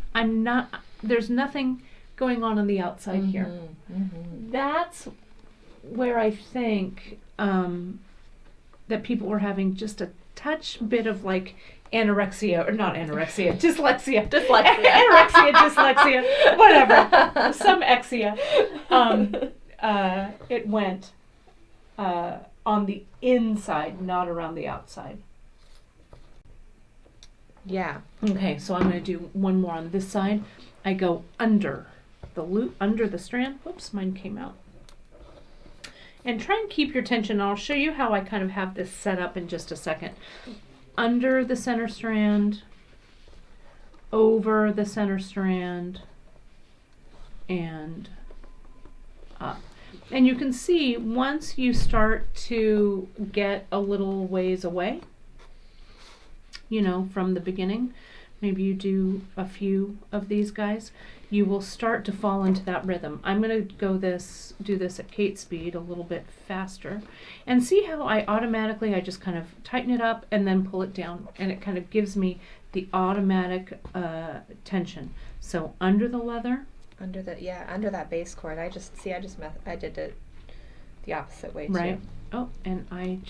There's nothing going on the outside here. That's where I think that people were having just a touch bit of like anorexia, or not anorexia, dyslexia. Anorexia, dyslexia, whatever. Some exia. It went on the inside, not around the outside. Yeah. Okay, so I'm going to do one more on this side. I go under the loop, under the strand. Whoops, mine came out. And try and keep your tension. I'll show you how I kind of have this set up in just a second. Under the center strand, over the center strand, and up. And you can see once you start to get a little ways away, you know, from the beginning, maybe you do a few of these guys, you will start to fall into that rhythm. I'm going to do this at Kate's speed a little bit faster, and see how I just kind of tighten it up and then pull it down, and it kind of gives me the automatic tension. So under the leather, under that base cord. I did it the opposite way too. right? Oh, and I'm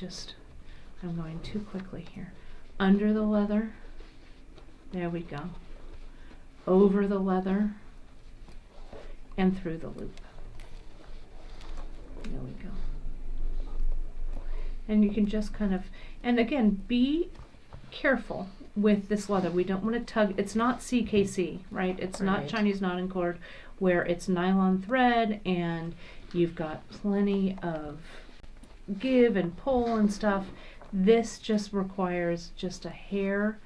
going too quickly here. Under the leather, there we go. Over the leather, and through the loop. There we go. And you can just kind of, and again, be careful with this leather. We don't want to tug. It's not CKC, right? It's not Chinese knotting cord where it's nylon thread and you've got plenty of give and pull and stuff. This just requires just a hair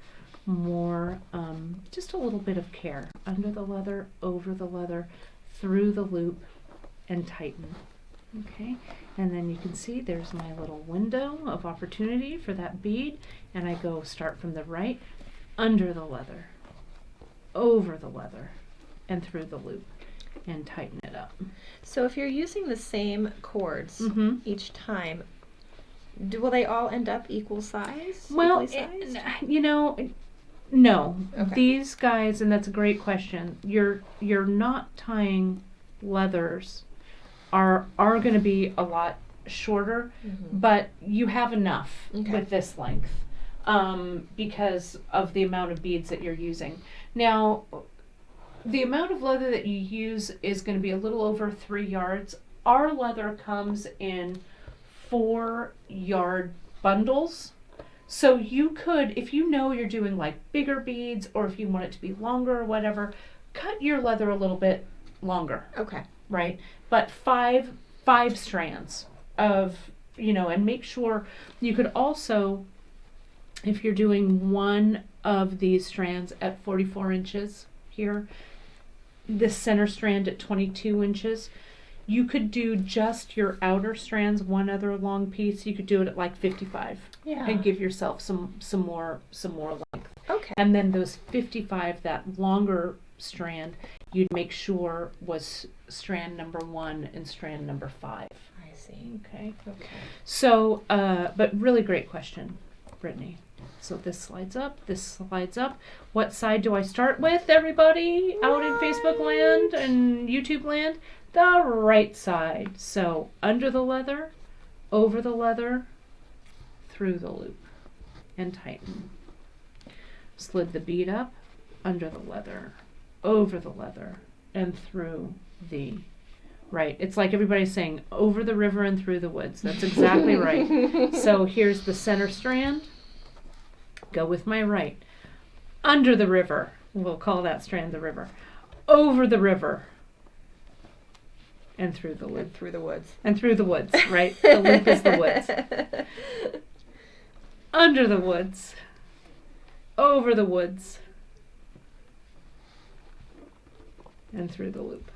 more, just a little bit of care. Under the leather, over the leather, through the loop, and tighten. Okay, and then you can see there's my little window of opportunity for that bead, and I go start from the right, under the leather, over the leather, and through the loop, and tighten it up. So if you're using the same cords each time, will they all end up equal size? Well, no. Okay. These guys, and that's a great question. You're not tying leathers are going to be a lot shorter, but you have enough with this length because of the amount of beads that you're using. Now, the amount of leather that you use is going to be a little over 3 yards. Our leather comes in 4-yard bundles. So you could, if you know you're doing like bigger beads, or if you want it to be longer or whatever, cut your leather a little bit longer. Okay. Right? But five strands of, and make sure you could also, if you're doing one of these strands at 44 inches here, this center strand at 22 inches, you could do just your outer strands, one other long piece. You could do it at like 55 and give yourself some more length. Okay. And then those 55, that longer strand, you'd make sure was strand number 1 and strand number 5. I see. Okay. So, but really great question, Brittany. So this slides up, this slides up. What side do I start with, everybody out in Facebook land and YouTube land? The right side. So under the leather, over the leather, through the loop, and tighten. Slid the bead up, under the leather, over the leather, and through the right. It's like everybody's saying, over the river and through the woods. That's exactly right. So here's the center strand. Go with my right. Under the river. We'll call that strand the river. Over the river. And through the loop. And through the woods. And through the woods, right? The loop is the woods. Under the woods. Over the woods. And through the loop.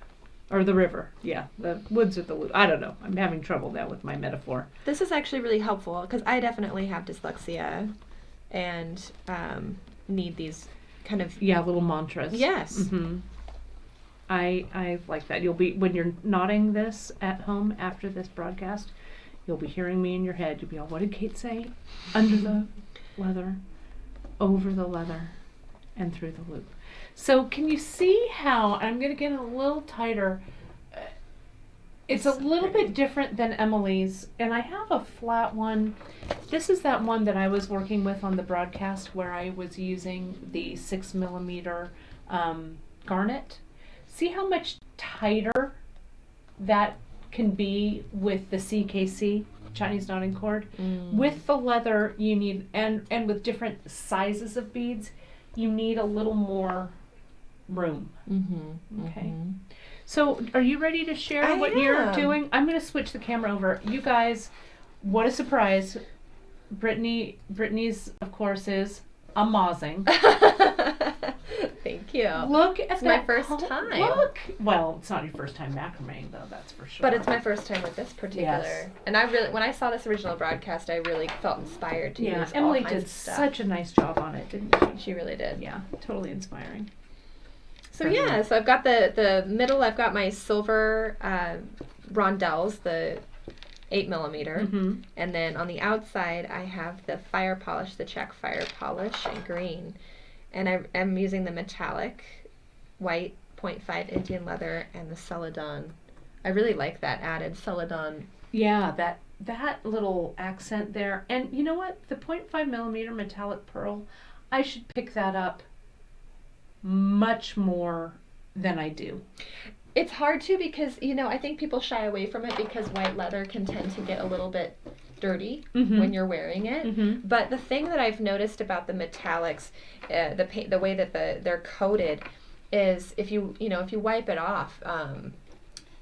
Or the river. Yeah, the woods are the loop. I don't know. I'm having trouble now with my metaphor. This is actually really helpful because I definitely have dyslexia and need these kind of... Yeah, little mantras. Yes. Mm-hmm. I like that. You'll be, when you're knotting this at home after this broadcast, You'll be hearing me in your head. You'll be all, what did Kate say? Under the leather, over the leather, and through the loop. So can you see how, I'm going to get it a little tighter. It's a little bit different than Emily's, and I have a flat one. This is that one that I was working with on the broadcast where I was using the 6mm garnet. See how much tighter that can be with the CKC, Chinese knotting cord? With the leather, you need, and with different sizes of beads, you need a little more room. Okay. So, are you ready to share what you're doing? I'm going to switch the camera over. You guys, what a surprise. Brittany's, of course, is amazing. Thank you. Look at it's that. My first time. Look. Well, it's not your first time macrameing, though, that's for sure. But it's my first time with this particular. Yes. And I really, when I saw this original broadcast, I really felt inspired to use Emily all kinds did of stuff. such a nice job on it, didn't she? She really did. Yeah, totally inspiring. So yeah, so I've got the middle, I've got my silver rondelles, the 8mm, and then on the outside I have the fire polish, the check fire polish in green, and I'm using the metallic white 0.5 Indian leather and the celadon. I really like that added celadon. Yeah, that little accent there, and you know what? The 0.5mm metallic pearl, I should pick that up much more than I do. It's hard to because, I think people shy away from it because white leather can tend to get a little bit dirty when you're wearing it. But the thing that I've noticed about the metallics, the way that they're coated, is if you wipe it off,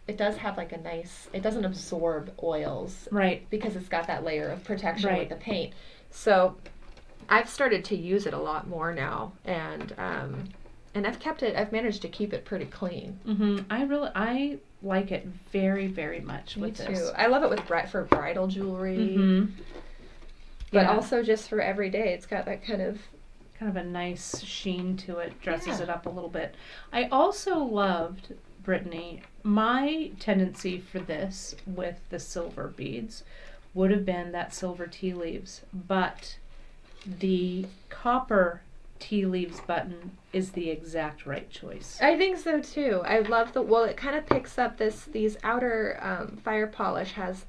it does have like a nice, it doesn't absorb oils. Right. Because it's got that layer of protection with the paint. So I've started to use it a lot more now, and I've managed to keep it pretty clean. I like it very, very much. Me with too. this. I love it for bridal jewelry, but also just for every day. It's got that kind of a nice sheen to it, dresses it up a little bit. I also loved, Brittany, my tendency for this with the silver beads would have been that silver tea leaves, but the copper tea leaves button is the exact right choice. I think so too. I love it kind of picks up these outer fire polish has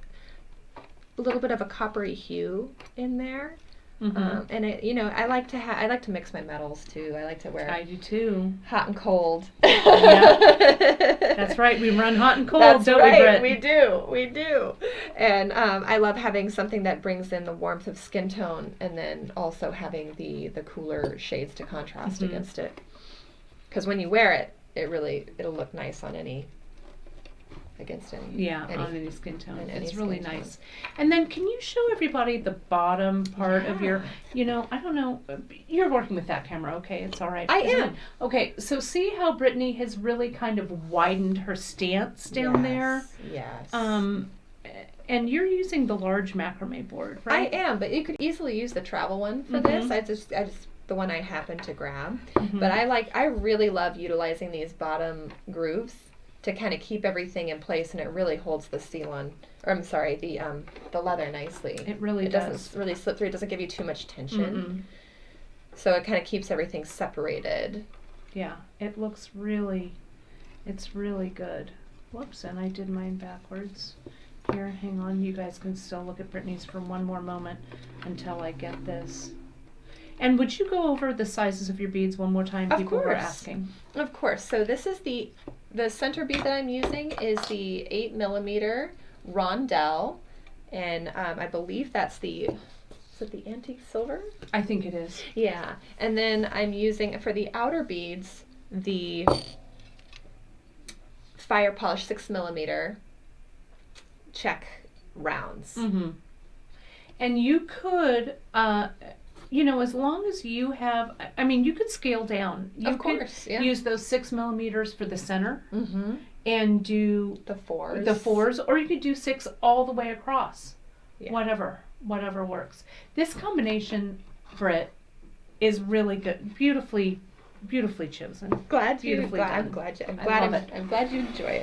a little bit of a coppery hue in there. And I like to mix my metals too. I like to wear. I do too. Hot and cold. That's right. We run hot and cold, don't we, Britt? We do. And I love having something that brings in the warmth of skin tone, and then also having the cooler shades to contrast against it. Because when you wear it, it'll look nice on any. Against any on any skin tone. It's skin really tone. nice. And then can you show everybody the bottom part of your, I don't know, you're working with that camera, okay? It's all right. I am. Okay, so see how Brittany has really kind of widened her stance down there? Yes. And you're using the large macrame board, right? I am, but you could easily use the travel one for this. I just the one I happened to grab. But I really love utilizing these bottom grooves to kind of keep everything in place, and it really holds the the leather nicely. It really does. It doesn't really slip through. It doesn't give you too much tension. So it kind of keeps everything separated. Yeah, it's really good. Whoops, and I did mine backwards. Here, hang on. You guys can still look at Brittany's for one more moment until I get this. And would you go over the sizes of your beads one more time? People were asking. Of course. So this is the center bead that I'm using is the 8mm rondelle, and I believe that's is it the antique silver? I think it is. Yeah. And then I'm using, for the outer beads, the fire polish 6mm check rounds. And you could, as long as you have, you could scale down. You could use those 6mm for the center and do the fours, or you could do 6 all the way across. Whatever works. This combination, Britt, is really good. Beautifully chosen. I'm glad you enjoy it.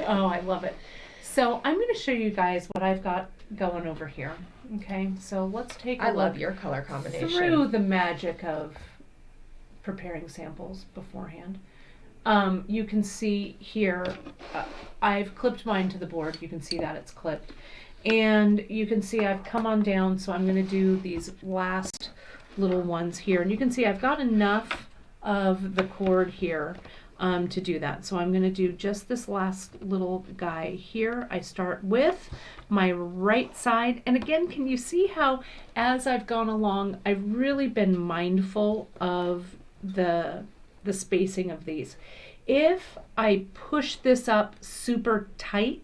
Oh, I love it. So I'm going to show you guys what I've got going over here. Okay, so let's take a I look love your color combination. through the magic of preparing samples beforehand. You can see here, I've clipped mine to the board. You can see that it's clipped. And you can see I've come on down, so I'm going to do these last little ones here. And you can see I've got enough of the cord here to do that. So I'm going to do just this last little guy here. I start with my right side. And again, can you see how as I've gone along, I've really been mindful of the spacing of these. If I push this up super tight,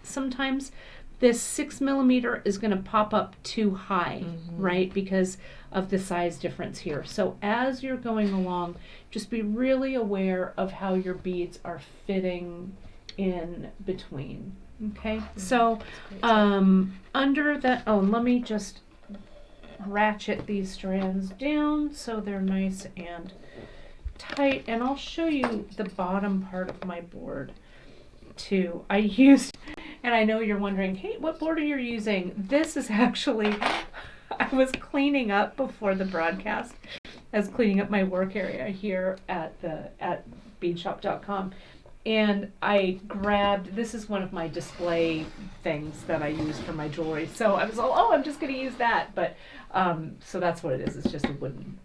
sometimes this 6 millimeter is going to pop up too high, right? Because of the size difference here. So as you're going along, just be really aware of how your beads are fitting in between. Okay, so under that, let me just ratchet these strands down so they're nice and tight, and I'll show you the bottom part of my board too. I used, and I know you're wondering, Kate, what board are you using? This is actually, I was cleaning up before the broadcast. I was cleaning up my work area here at beadshop.com, and I grabbed, this is one of my display things that I use for my jewelry. So I was all, I'm just going to use that. But so that's what it is. It's just a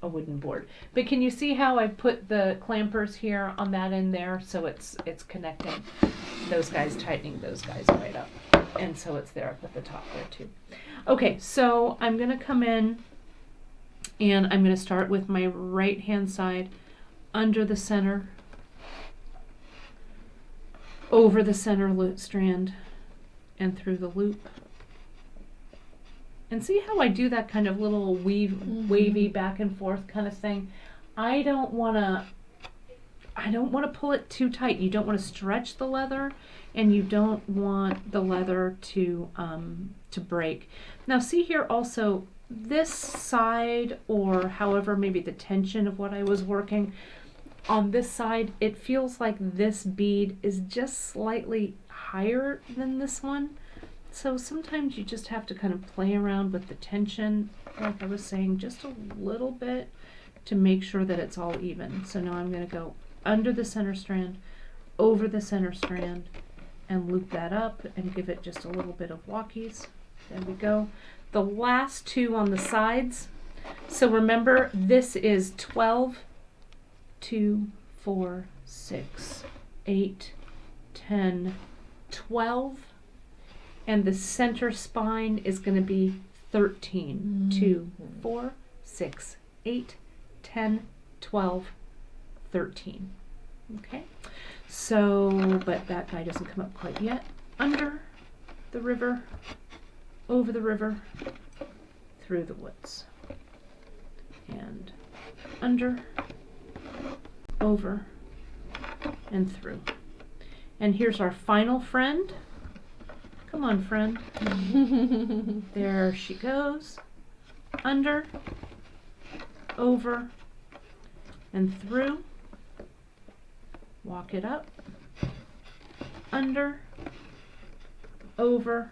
wooden board. But can you see how I put the clampers here on that end there? So it's connecting those guys, tightening those guys right up. And so it's there up at the top there too. Okay, so I'm going to come in and I'm going to start with my right hand side under the center, over the center loop strand, and through the loop. And see how I do that kind of little wavy back and forth kind of thing? I don't want to pull it too tight. You don't want to stretch the leather, and you don't want the leather to break. Now see here also, this side, or however maybe the tension of what I was working on this side, it feels like this bead is just slightly higher than this one. So sometimes you just have to kind of play around with the tension, like I was saying, just a little bit to make sure that it's all even. So now I'm going to go under the center strand, over the center strand, and loop that up and give it just a little bit of walkies. There we go. The last two on the sides. So remember, this is 12, 2, 4, 6, 8, 10, 12. And the center spine is going to be 13. 2, 4, 6, 8, 10, 12, 13. Okay. So, but that guy doesn't come up quite yet. Under the river, over the river, through the woods. And under, over, and through. And here's our final friend. Come on, friend. There she goes. Under, over, and through. Walk it up. Under, over,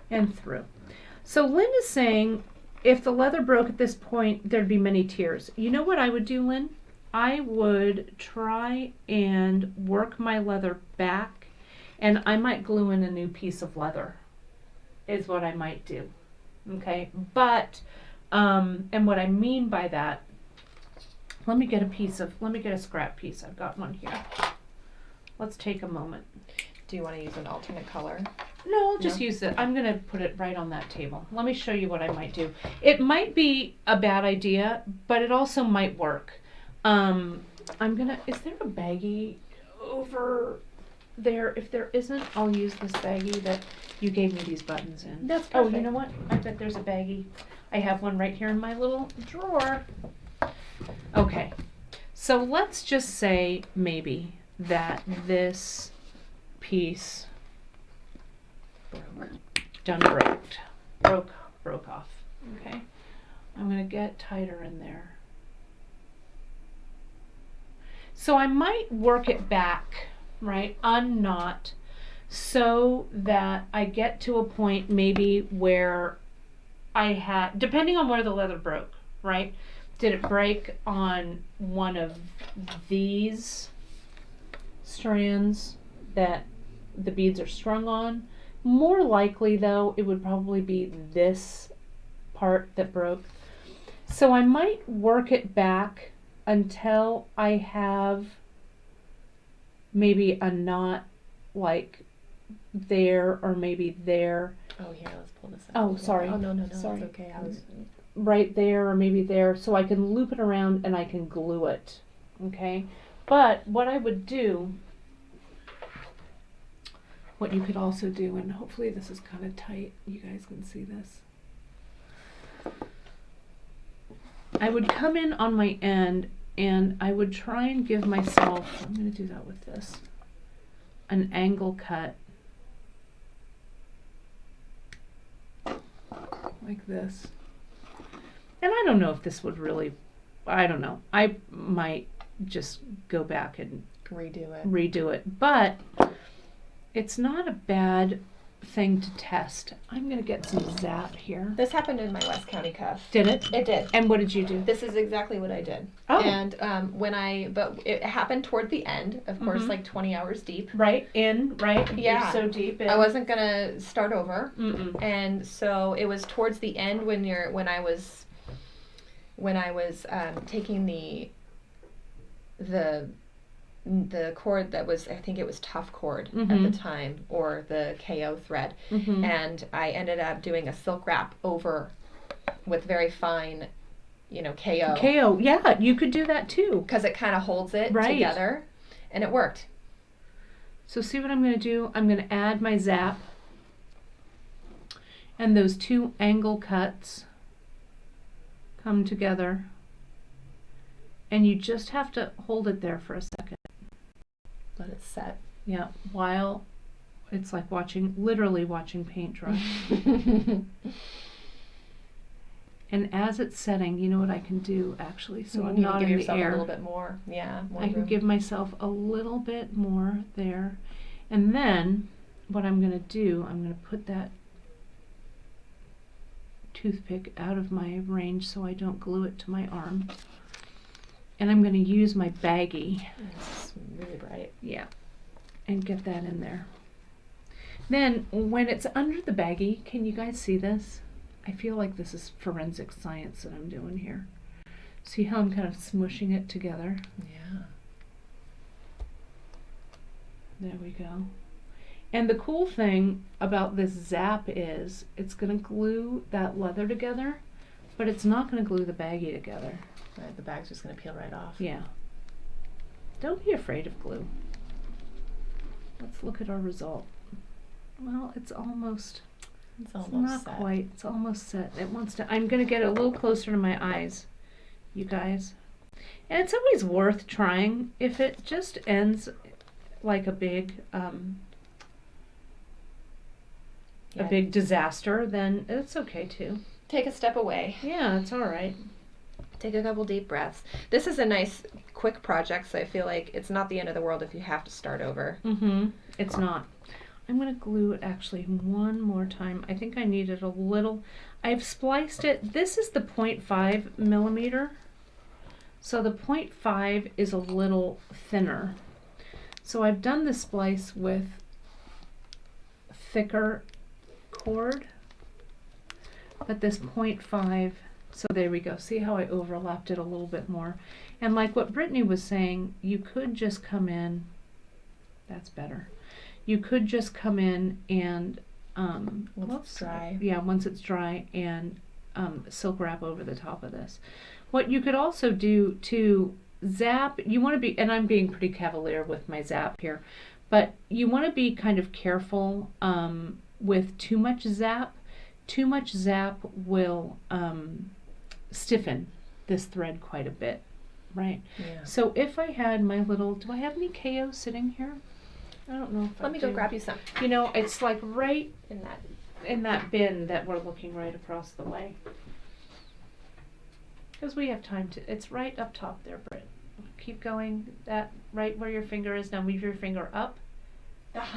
and through. So Lynn is saying, if the leather broke at this point, there'd be many tears. You know what I would do, Lynn? I would try and work my leather back, and I might glue in a new piece of leather, is what I might do. Okay, but, and what I mean by that, let me get a scrap piece. I've got one here. Let's take a moment. Do you want to use an alternate color? No, I'll just use it. I'm going to put it right on that table. Let me show you what I might do. It might be a bad idea, but it also might work. Is there a baggie over there? If there isn't, I'll use this baggie that you gave me these buttons in. That's perfect. Oh, you know what? I bet there's a baggie. I have one right here in my little drawer. Okay, so let's just say maybe that this piece broke off. Okay, I'm going to get tighter in there. So I might work it back, right? Unknot, so that I get to a point maybe where depending on where the leather broke, right? Did it break on one of these strands that the beads are strung on? More likely, though, it would probably be this part that broke. So I might work it back until I have maybe a knot like there or maybe there. Oh, here, let's pull this out. Oh, sorry. Oh, no, Sorry. it's okay. I was Right there or maybe there, so I can loop it around and I can glue it. Okay? But what I would do, what you could also do, and hopefully this is kind of tight, you guys can see this. I would come in on my end and I would try and give myself, I'm going to do that with this, an angle cut. Like this. And I don't know if this would really, I don't know. I might just go back and redo it. But it's not a bad thing to test. I'm going to get some Zap here. This happened in my West County cuff. Did it? It did. And what did you do? This is exactly what I did. Oh. And but it happened toward the end, of course, like 20 hours deep. Right? Yeah. You're so deep in. I wasn't going to start over. Mm-mm. And so it was towards the end when I was taking the cord that was, I think it was tough cord at the time, or the KO thread, and I ended up doing a silk wrap over with very fine, KO. KO, yeah, you could do that too. Because it kind of holds it together, and it worked. So see what I'm going to do? I'm going to add my Zap and those two angle cuts come together, and you just have to hold it there for a second. Let it set. Yeah, while it's like literally watching paint dry. And as it's setting, you know what I can do actually, so I'm not give in the yourself air. a little bit more. Yeah, more I can give myself a little bit more there. And then what I'm going to do, I'm going to put that toothpick out of my range so I don't glue it to my arm. And I'm going to use my baggie. It's really bright. Yeah. And get that in there. Then when it's under the baggie, can you guys see this? I feel like this is forensic science that I'm doing here. See how I'm kind of smushing it together? Yeah. There we go. And the cool thing about this Zap is it's going to glue that leather together, but it's not going to glue the baggie together. Right, the bag's just going to peel right off. Yeah. Don't be afraid of glue. Let's look at our result. Well, it's almost not set. quite. It's almost set. It wants to. I'm going to get a little closer to my eyes, you guys. And it's always worth trying. If it just ends like a big disaster, then it's okay too. Take a step away. Yeah, it's all right. Take a couple deep breaths. This is a nice, quick project, so I feel like it's not the end of the world if you have to start over. It's not. I'm going to glue it actually one more time. I think I needed a little. I've spliced it. This is the 0.5 millimeter. So the 0.5 is a little thinner. So I've done the splice with thicker cord, but this 0.5, so there we go. See how I overlapped it a little bit more? And like what Brittany was saying, you could just come in, that's better. You could just come in and once it's dry. Yeah, once it's dry, and silk wrap over the top of this. What you could also do to Zap, you want to be, and I'm being pretty cavalier with my Zap here, but you want to be kind of careful with too much Zap. Too much Zap will stiffen this thread quite a bit, right? Yeah. So if I had my little, do I have any KO sitting here? I don't know if I Let me go grab you some. You know, it's like right in that bin that we're looking right across the way. Because we have time to, it's right up top there, Britt. Keep going, that right where your finger is. Now move your finger up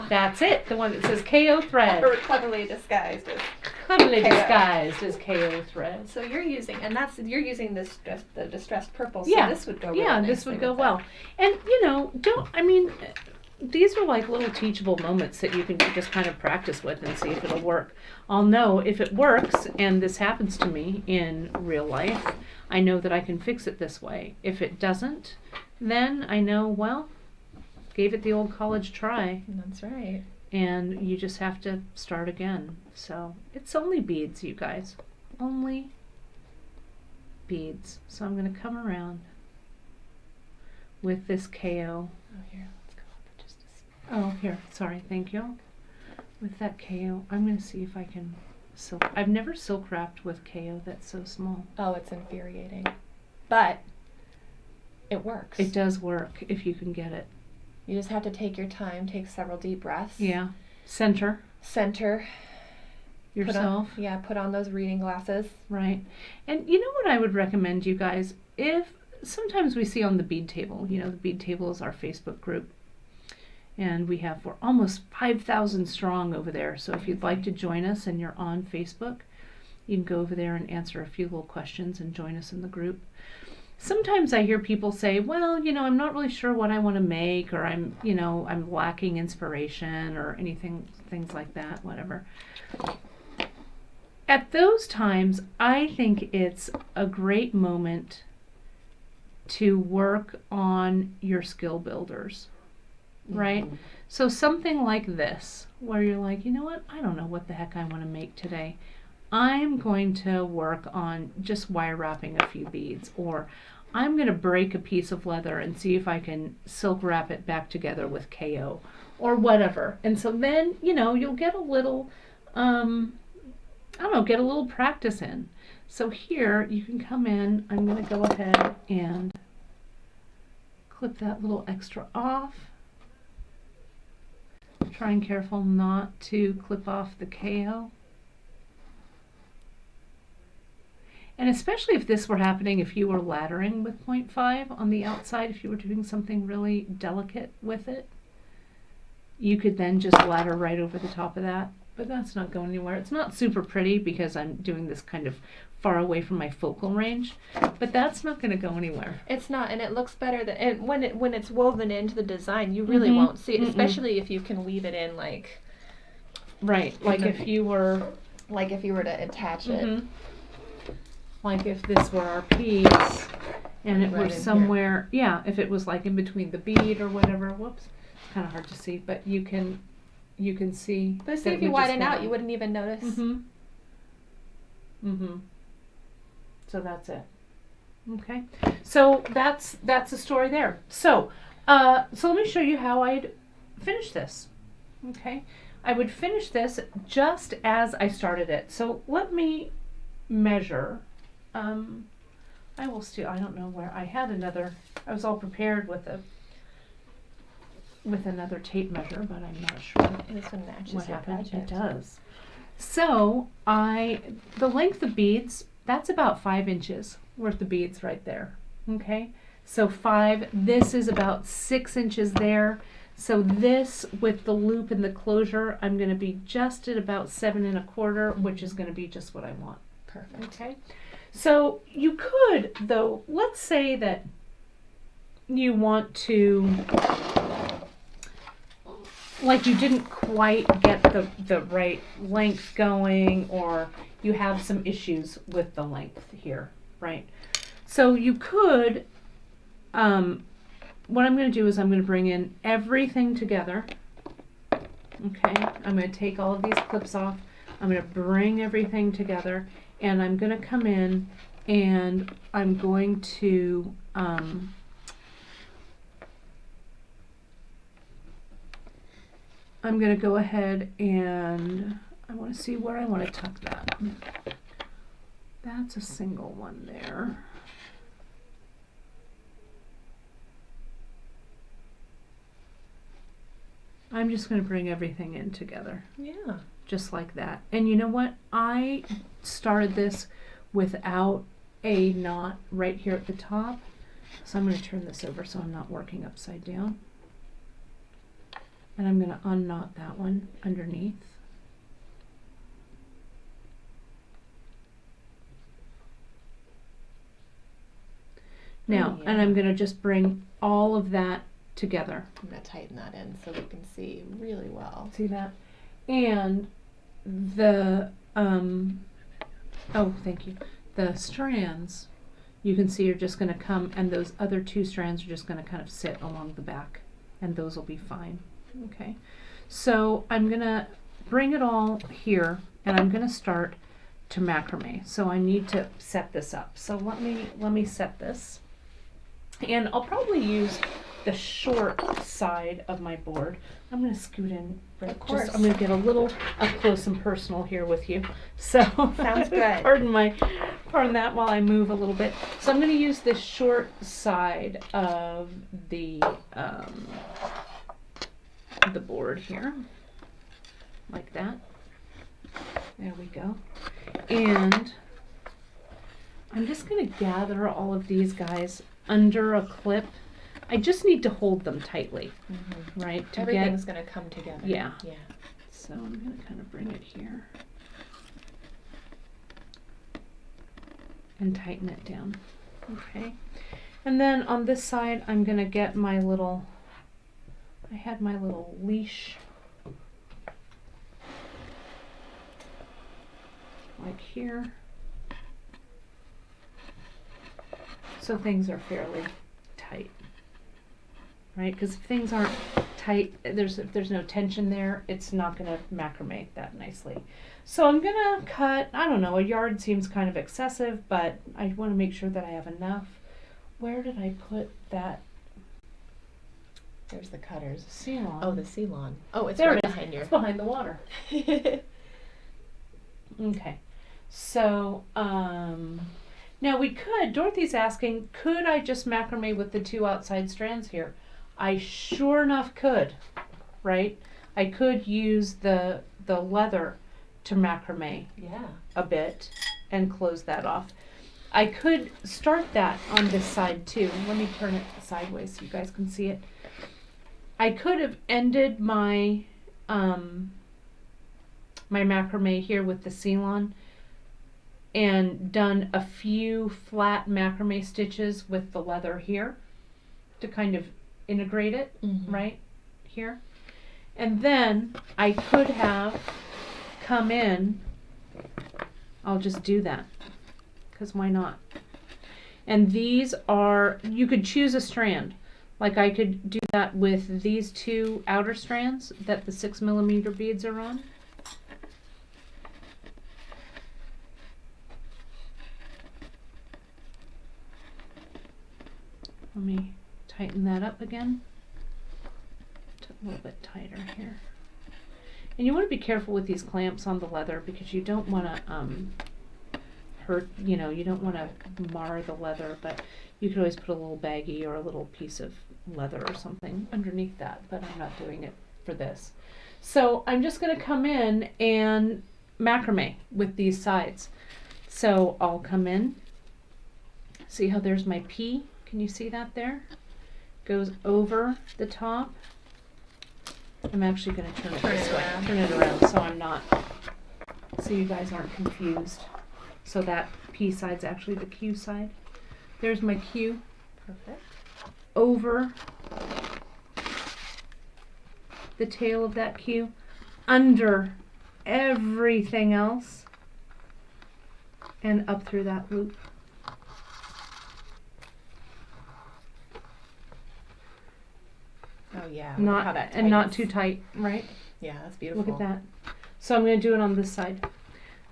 That's it. The one that says KO thread. Or cleverly disguised as Cleverly KO. disguised as KO thread. So you're using this the distressed purple. So Yeah. this would go really Yeah, this nicely would go with well. And these are like little teachable moments that you can just kind of practice with and see if it'll work. I'll know if it works and this happens to me in real life, I know that I can fix it this way. If it doesn't, then I know, well, gave it the old college try. That's right. And you just have to start again. So it's only beads, you guys. Only beads. So I'm going to come around with this KO. Oh, here, let's go up just a Oh, here. Sorry. Thank you. With that KO, I'm going to see if I can silk. I've never silk wrapped with KO that's so small. Oh, it's infuriating. But it works. It does work if you can get it. You just have to take your time, take several deep breaths. Yeah. Center Center yourself. Put on those reading glasses. Right. And you know what I would recommend you guys? If sometimes we see on the bead table, the bead table is our Facebook group. And we're almost 5,000 strong over there. So if you'd like to join us and you're on Facebook, you can go over there and answer a few little questions and join us in the group. Sometimes I hear people say, well, I'm not really sure what I want to make, or I'm lacking inspiration or things like that, whatever. At those times, I think it's a great moment to work on your skill builders, right? Mm-hmm. So something like this, where you're like, you know what, I don't know what the heck I want to make today. I'm going to work on just wire wrapping a few beads, or I'm going to break a piece of leather and see if I can silk wrap it back together with KO, or whatever. And so then, you'll get a little, get a little practice in. So here you can come in, I'm going to go ahead and clip that little extra off. Trying careful not to clip off the KO. And especially if this were happening, if you were laddering with 0.5 on the outside, if you were doing something really delicate with it, you could then just ladder right over the top of that. But that's not going anywhere. It's not super pretty because I'm doing this kind of far away from my focal range, but that's not going to go anywhere. It's not, and it looks better and when it's woven into the design, you really won't see it, especially if you can weave it in like. Right, like if you were to attach it. Like if this were our piece and it were somewhere, if it was like in between the bead or whatever, whoops, it's kind of hard to see, but you can see. But see, if you widen out, you wouldn't even notice. So that's it. Okay. So that's the story there. So let me show you how I'd finish this. Okay. I would finish this just as I started it. So let me measure. I don't know where I had I was all prepared with another tape measure, but I'm not sure This one matches what your happened. project. It does. So the length of beads, that's about 5 inches worth of beads right there. Okay. So 5, this is about 6 inches there. So this with the loop and the closure, I'm going to be just at about 7 1/4, which is going to be just what I want. Perfect. Okay. So you could, though, let's say that you want to, like you didn't quite get the right length going, or you have some issues with the length here, right? So you could, what I'm going to do is I'm going to bring in everything together. Okay, I'm going to take all of these clips off. I'm going to bring everything together. And I'm going to come in and I'm going to go ahead and I want to see where I want to tuck that. That's a single one there. I'm just going to bring everything in together. Yeah. Just like that. And you know what? I started this without a knot right here at the top. So I'm going to turn this over so I'm not working upside down. And I'm going to unknot that one underneath. Now, and I'm going to just bring all of that together. I'm going to tighten that in so we can see really well. See that? And the, oh, thank you. The strands, you can see are just going to come, and those other two strands are just going to kind of sit along the back, and those will be fine. Okay. So I'm going to bring it all here, and I'm going to start to macrame. So I need to set this up. So let me set this. And I'll probably use the short side of my board. I'm going to scoot in. Of course. I'm going to get a little up close and personal here with you. So sounds good. pardon that while I move a little bit. So I'm going to use the short side of the board here, like that. There we go. And I'm just going to gather all of these guys under a clip. I just need to hold them tightly, right? Everything's going to come together. Yeah. So I'm going to kind of bring it here and tighten it down. Okay. And then on this side, I'm going to get my little, I had my little leash like here. So things are fairly tight, right? Because if things aren't tight, if there's no tension there, it's not going to macrame that nicely. So I'm going to cut, I don't know, a yard seems kind of excessive, but I want to make sure that I have enough. Where did I put that? There's the cutters. Ceylon. Oh, the Ceylon. Oh, it's there right it is. behind you. It's behind the water. Okay. So, now we could, Dorothy's asking, could I just macrame with the two outside strands here? I sure enough could, right? I could use the leather to macrame a bit and close that off. I could start that on this side too. Let me turn it sideways so you guys can see it. I could have ended my my macrame here with the Ceylon and done a few flat macrame stitches with the leather here to kind of integrate it right here. And then I could have come in, I'll just do that, because why not? And these are, you could choose a strand. Like I could do that with these two outer strands that the 6mm beads are on. Let me tighten that up again. A little bit tighter here. And you want to be careful with these clamps on the leather because you don't want to hurt, you don't want to mar the leather, but you could always put a little baggie or a little piece of leather or something underneath that, but I'm not doing it for this. So I'm just going to come in and macrame with these sides. So I'll come in, see how there's my P, can you see that there? Goes over the top. I'm actually going to turn it this way, turn it around so I'm not, so you guys aren't confused. So that P side's actually the Q side. There's my Q. Perfect. Over the tail of that Q, under everything else, and up through that loop. Oh yeah, Not, how that and not tightens. too tight, right? Yeah, that's beautiful. Look at that. So I'm going to do it on this side.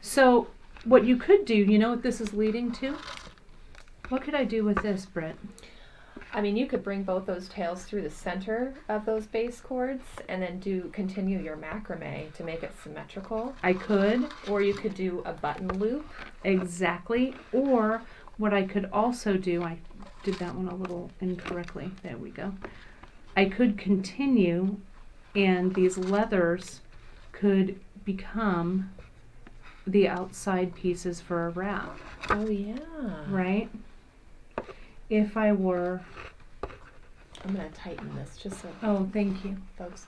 So what you could do, you know what this is leading to? What could I do with this, Britt? I mean, you could bring both those tails through the center of those base cords and then continue your macrame to make it symmetrical. I could. Or you could do a button loop. Exactly. Or what I could also do, I did that one a little incorrectly. There we go. I could continue and these leathers could become the outside pieces for a wrap. Oh yeah. Right? If I were I'm going to tighten this just so Oh, thank you. folks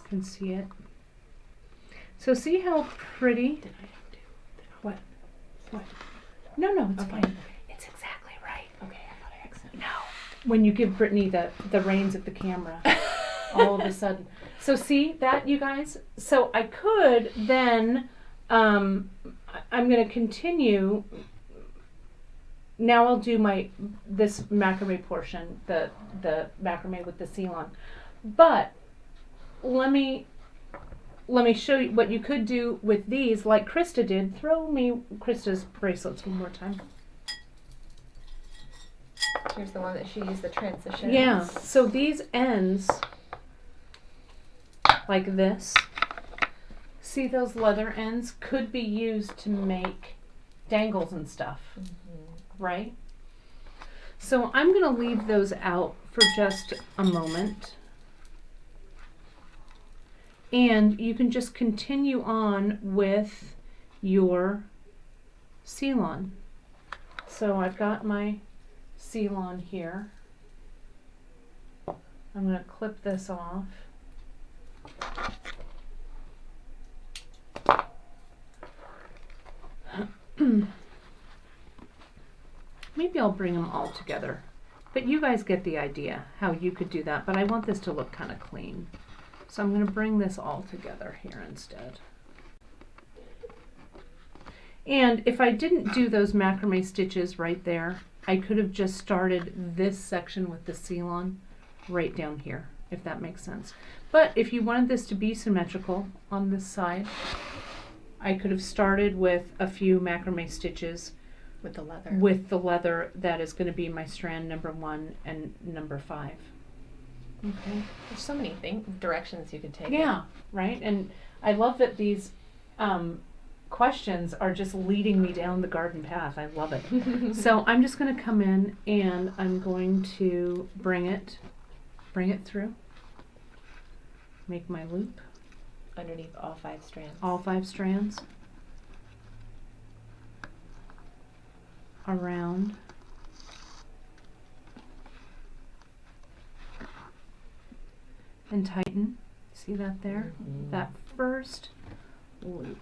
Can see it. So see how pretty? Did I do? What? What? No, it's Okay. fine. It's exactly right. Okay, I thought I accidentally. No. When you give Brittany the reins of the camera, all of a sudden. So see that, you guys? So I could then, I'm going to continue. Now I'll do this macrame portion, the macrame with the seal on. But let me show you what you could do with these, like Krista did. Throw me Krista's bracelets one more time. Here's the one that she used the transition. Yeah, so these ends, like this, see those leather ends could be used to make dangles and stuff, right? So I'm going to leave those out for just a moment. And you can just continue on with your seal on. So I've got my seal on here. I'm going to clip this off. Maybe I'll bring them all together. But you guys get the idea how you could do that. But I want this to look kind of clean. So I'm going to bring this all together here instead. And if I didn't do those macrame stitches right there, I could have just started this section with the seal on right down here, if that makes sense. But if you wanted this to be symmetrical on this side, I could have started with a few macrame stitches With the leather. That is going to be my strand number 1 and number 5. Okay. There's so many directions you could take. Yeah, right. And I love that these questions are just leading me down the garden path. I love it. So I'm just going to come in and I'm going to bring it through. Make my loop. Underneath all 5 strands. All 5 strands. Around. And tighten. See that there? Mm-hmm. That first loop.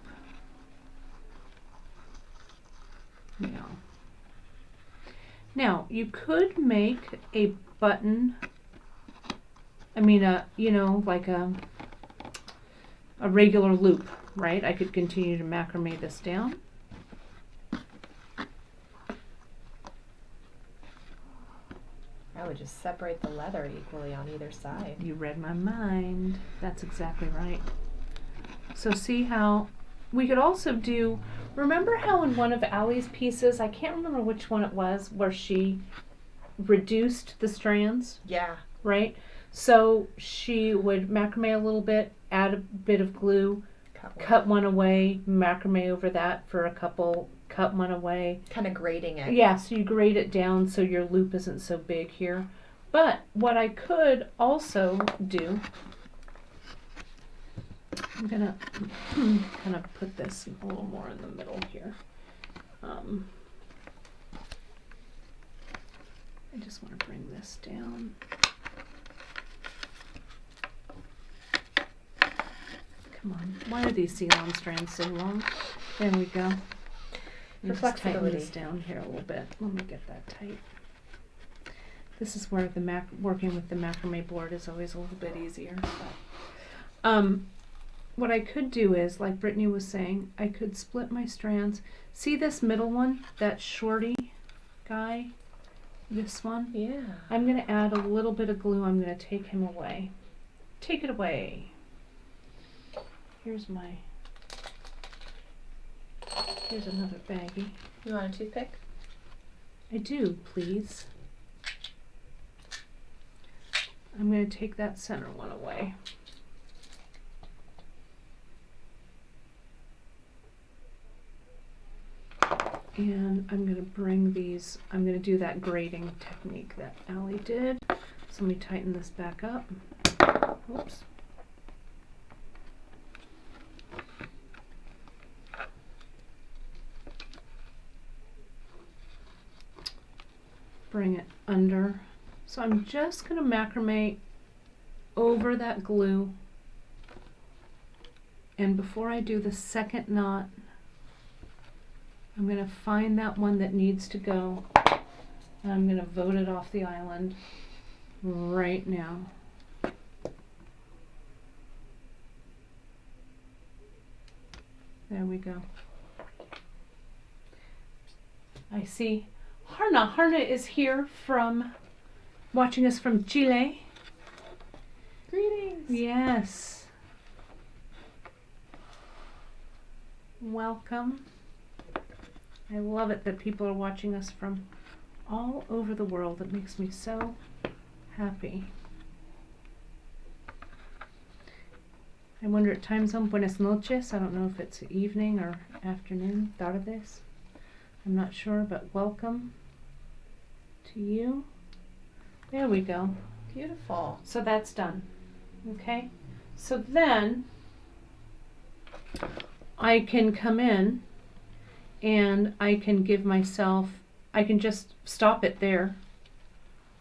Now you could make a button. I mean, like a regular loop, right? I could continue to macrame this down. I would just separate the leather equally on either side. You read my mind. That's exactly right. So see how we could also do, remember how in one of Allie's pieces, I can't remember which one it was, where she reduced the strands? Yeah. Right? So she would macrame a little bit, add a bit of glue, cut one away, macrame over that for a couple, cut one away. Kind of grading it. Yeah, so you grade it down so your loop isn't so big here. But what I could also do, I'm gonna kind of put this a little more in the middle here. I just want to bring this down. Come on, why are these seal-on strands so long? There we go. For flexibility. Tighten this down here a little bit. Let me get that tight. This is where the working with the macrame board is always a little bit easier. What I could do is, like Brittany was saying, I could split my strands. See this middle one, that shorty guy? This one? Yeah. I'm going to add a little bit of glue. I'm going to take him away. Take it away. Here's another baggie. You want a toothpick? I do, please. I'm going to take that center one away. And I'm going to bring these, I'm going to do that grading technique that Allie did. So let me tighten this back up. Oops. Bring it under So I'm just going to macrame over that glue. And before I do the second knot, I'm going to find that one that needs to go. And I'm going to vote it off the island right now. There we go. I see Harna. Harna is here from, watching us from Chile. Greetings. Yes. Welcome. I love it that people are watching us from all over the world. It makes me so happy. I wonder at time zone, buenas noches. I don't know if it's evening or afternoon, tardes. I'm not sure, but welcome to you. There we go. Beautiful. So that's done. Okay. So then I can come in and I can give myself, I can just stop it there,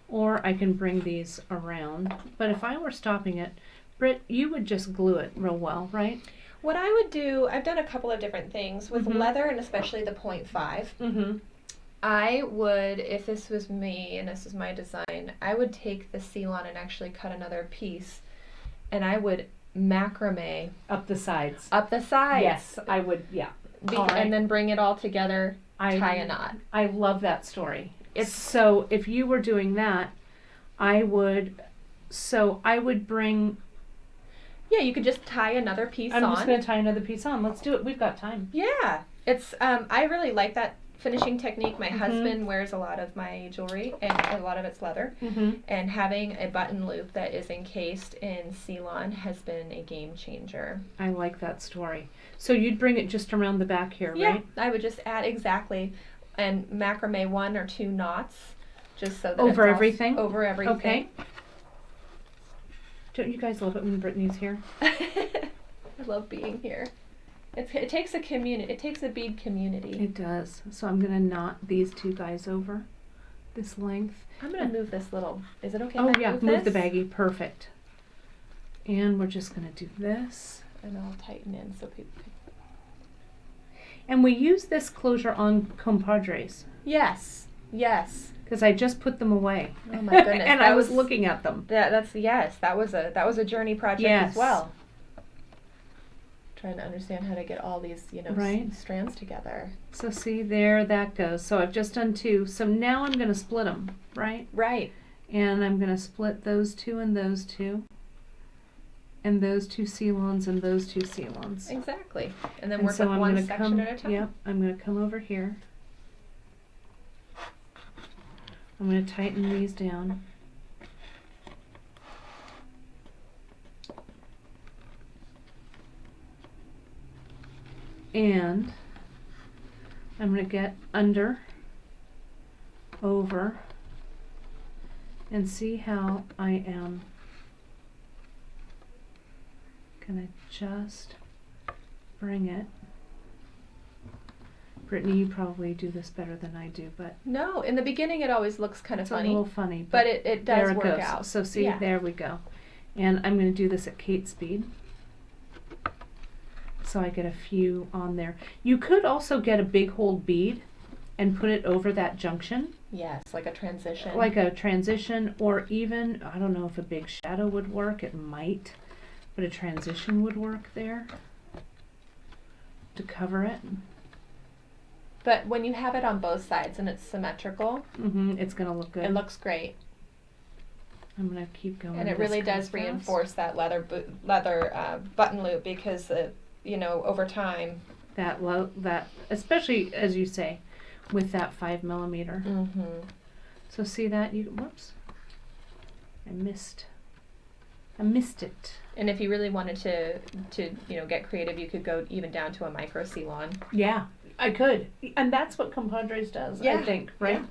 or I can bring these around. But if I were stopping it, Britt, you would just glue it real well, right? What I would do, I've done a couple of different things with leather, and especially the 0.5. Mm-hmm. I would, if this was me and this is my design, I would take the seal-on and actually cut another piece, and I would macrame Up the sides. up the sides. Yes, I would, yeah. All right. And then bring it all together, tie a knot. I love that story. So if you were doing that, I would bring, Yeah, you could just tie another piece on. I'm just going to tie another piece on. Let's do it. We've got time. Yeah, it's I really like that finishing technique. My Mhm. husband wears a lot of my jewelry, and a lot of it's leather. Mm-hmm. And having a button loop that is encased in seal-on has been a game changer. I like that story. So you'd bring it just around the back here, Yeah, right? I would just add exactly, and macrame 1 or 2 knots, just so that Over it's all everything? over everything. Okay. Don't you guys love it when Brittany's here? I love being here. It takes a community. It takes a bead community. It does. So I'm going to knot these two guys over this length. I'm gonna move this little. Is it okay? Oh if I yeah, move move the this? baggie. Perfect. And we're just going to do this. And I'll tighten in so people can. And we use this closure on compadres Yes. Yes. because I just put them away. Oh my goodness. And I was looking at them. That's yes. That was a journey project Yes. as well. Trying to understand how to get all these Right. strands together. So see, there that goes. So I've just done 2. So now I'm going to split them, right? Right. And I'm going to split those 2 and those 2. And those 2 seal-ons and those 2 seal-ons. Exactly. And then And work so with I'm one gonna section come, at a time. Yep, I'm going to come over here. I'm going to tighten these down. And I'm going to get under, over, and see how I am going to just bring it. Brittany, you probably do this better than I do, but No, in the beginning it always looks kind of it's a funny, little funny. but it does there it work goes. out. So see, Yeah. there we go. And I'm going to do this at Kate speed. So I get a few on there. You could also get a big hold bead and put it over that junction, Yes, like a transition. like a transition, or even, I don't know if a big shadow would work, it might, but a transition would work there to cover it. But when you have it on both sides and it's symmetrical, It's going to look good. it looks great. I'm going to keep going. And it this really kind does of fast. reinforce that leather button loop because over time. That especially as you say, with that 5 millimeter. Mm-hmm. So see that whoops, I missed it. And if you really wanted to get creative, you could go even down to a micro seal-on. Yeah, I could, and that's what Compadres does. I Yeah. think, right? Yeah.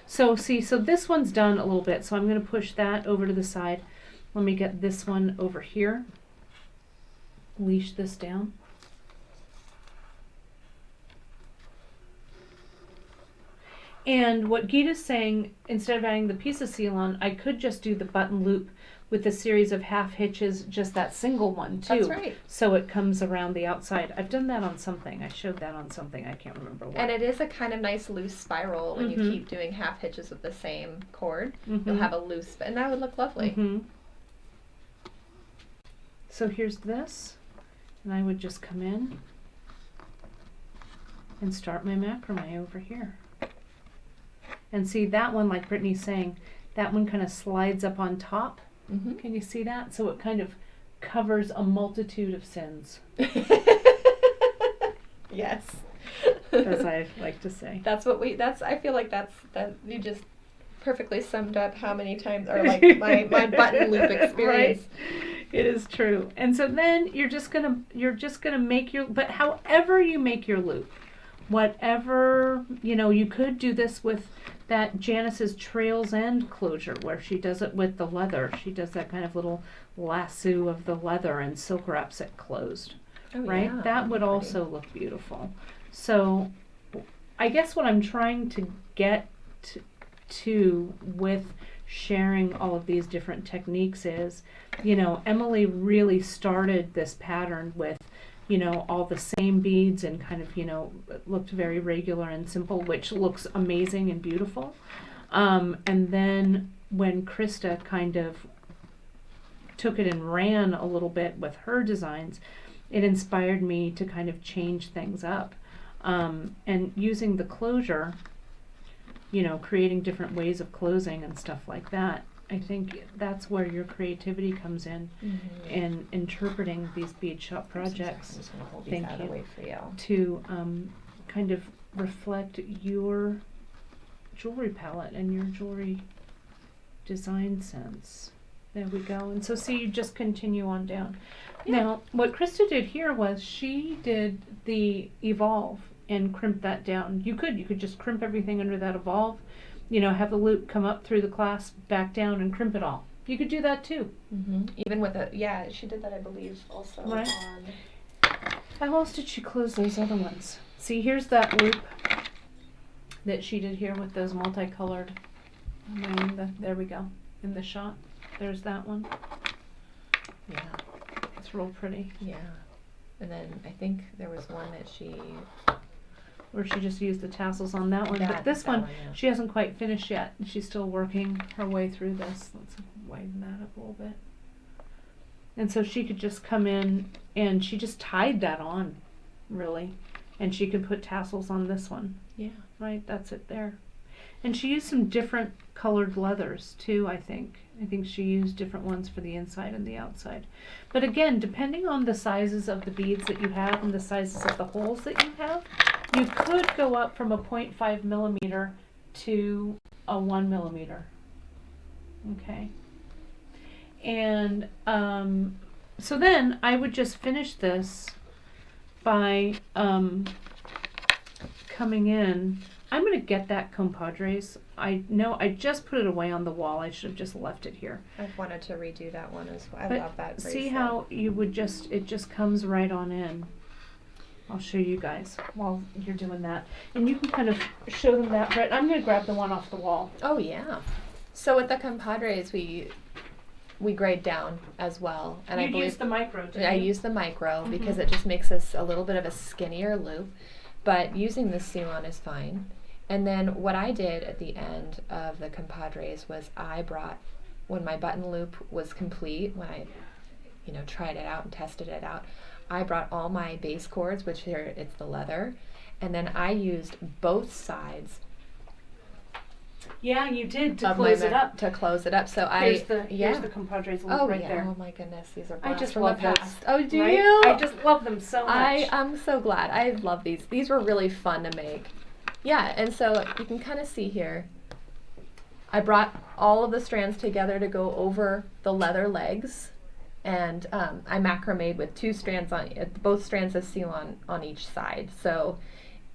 So see, so this one's done a little bit. So I'm going to push that over to the side. Let me get this one over here. Leash this down. And what Gita's saying, instead of adding the piece of seal-on, I could just do the button loop with a series of half hitches, just that single one too. That's right. So it comes around the outside. I've done that on something. I showed that on something. I can't remember what. And it is a kind of nice loose spiral when Mm-hmm. you keep doing half hitches with the same cord. Mm-hmm. You'll have a loose, and that would look lovely. Mm-hmm. So here's this, and I would just come in and start my macrame over here. And see that one, like Brittany's saying, that one kind of slides up on top. Mm-hmm. Can you see that? So it kind of covers a multitude of sins, Yes. as I like to say. I feel like that you just perfectly summed up how many times, or like my button loop experience. Right. It is true. And so then you're just gonna make your, but however you make your loop, whatever, you could do this with that Janice's Trails End closure where she does it with the leather. She does that kind of little lasso of the leather and silk wraps it closed. Oh, Right? yeah, That would pretty. also look beautiful. So I guess what I'm trying to get to with sharing all of these different techniques is, Emily really started this pattern with, all the same beads and kind of, it looked very regular and simple, which looks amazing and beautiful. And then when Krista kind of took it and ran a little bit with her designs, it inspired me to kind of change things up. And using the closure, creating different ways of closing and stuff like that. I think that's where your creativity comes in, Mm-hmm. in interpreting these beadshop projects. I'm just going to hold these Thank out of you. the way for you. To kind of reflect your jewelry palette and your jewelry design sense. There we go. And so see, you just continue on down. Yeah. Now, what Krista did here was she did the evolve and crimp that down. You could just crimp everything under that evolve, have the loop come up through the clasp, back down, and crimp it all. You could do that too. Mm-hmm. Even with she did that, I believe, also Right. on. How else did she close those other ones? See, here's that loop that she did here with those multicolored. There we go. In the shot. There's that one. Yeah. It's real pretty. Yeah. And then I think there was one that she. Or she just used the tassels on that one. But That this one, yeah. she hasn't quite finished yet. She's still working her way through this. Let's widen that up a little bit. And so she could just come in and she just tied that on, really. And she could put tassels on this one. Yeah. Right, that's it there. And she used some different colored leathers too, I think. I think she used different ones for the inside and the outside. But again, depending on the sizes of the beads that you have and the sizes of the holes that you have, you could go up from a 0.5 millimeter to a 1 millimeter. Okay. And so then I would just finish this by coming in. I'm going to get that compadres. I know I just put it away on the wall. I should have just left it here. I've wanted to redo that one as well. I But love that bracelet. see how you would it just comes right on in. I'll show you guys while you're doing that. And you can kind of show them that, Brett. I'm going to grab the one off the wall. Oh, yeah. So with the compadres, we grade down as well. And You I believe use the micro, didn't I you? use the micro Mhm. because it just makes us a little bit of a skinnier loop. But using the seal-on is fine. And then what I did at the end of the compadres was I brought, when my button loop was complete, when I, tried it out and tested it out, I brought all my base cords, which here it's the leather, and then I used both sides Yeah, you did to of close my it up. to close it up. So Here's yeah. the compadres loop right there. Oh my goodness, these are I blasts just from love the those. past. Oh, do Right? you? I just love them so much. I'm so glad. I love these. These were really fun to make. Yeah, and so you can kind of see here, I brought all of the strands together to go over the leather legs, and I macrameed with two strands on, both strands of seal on each side, so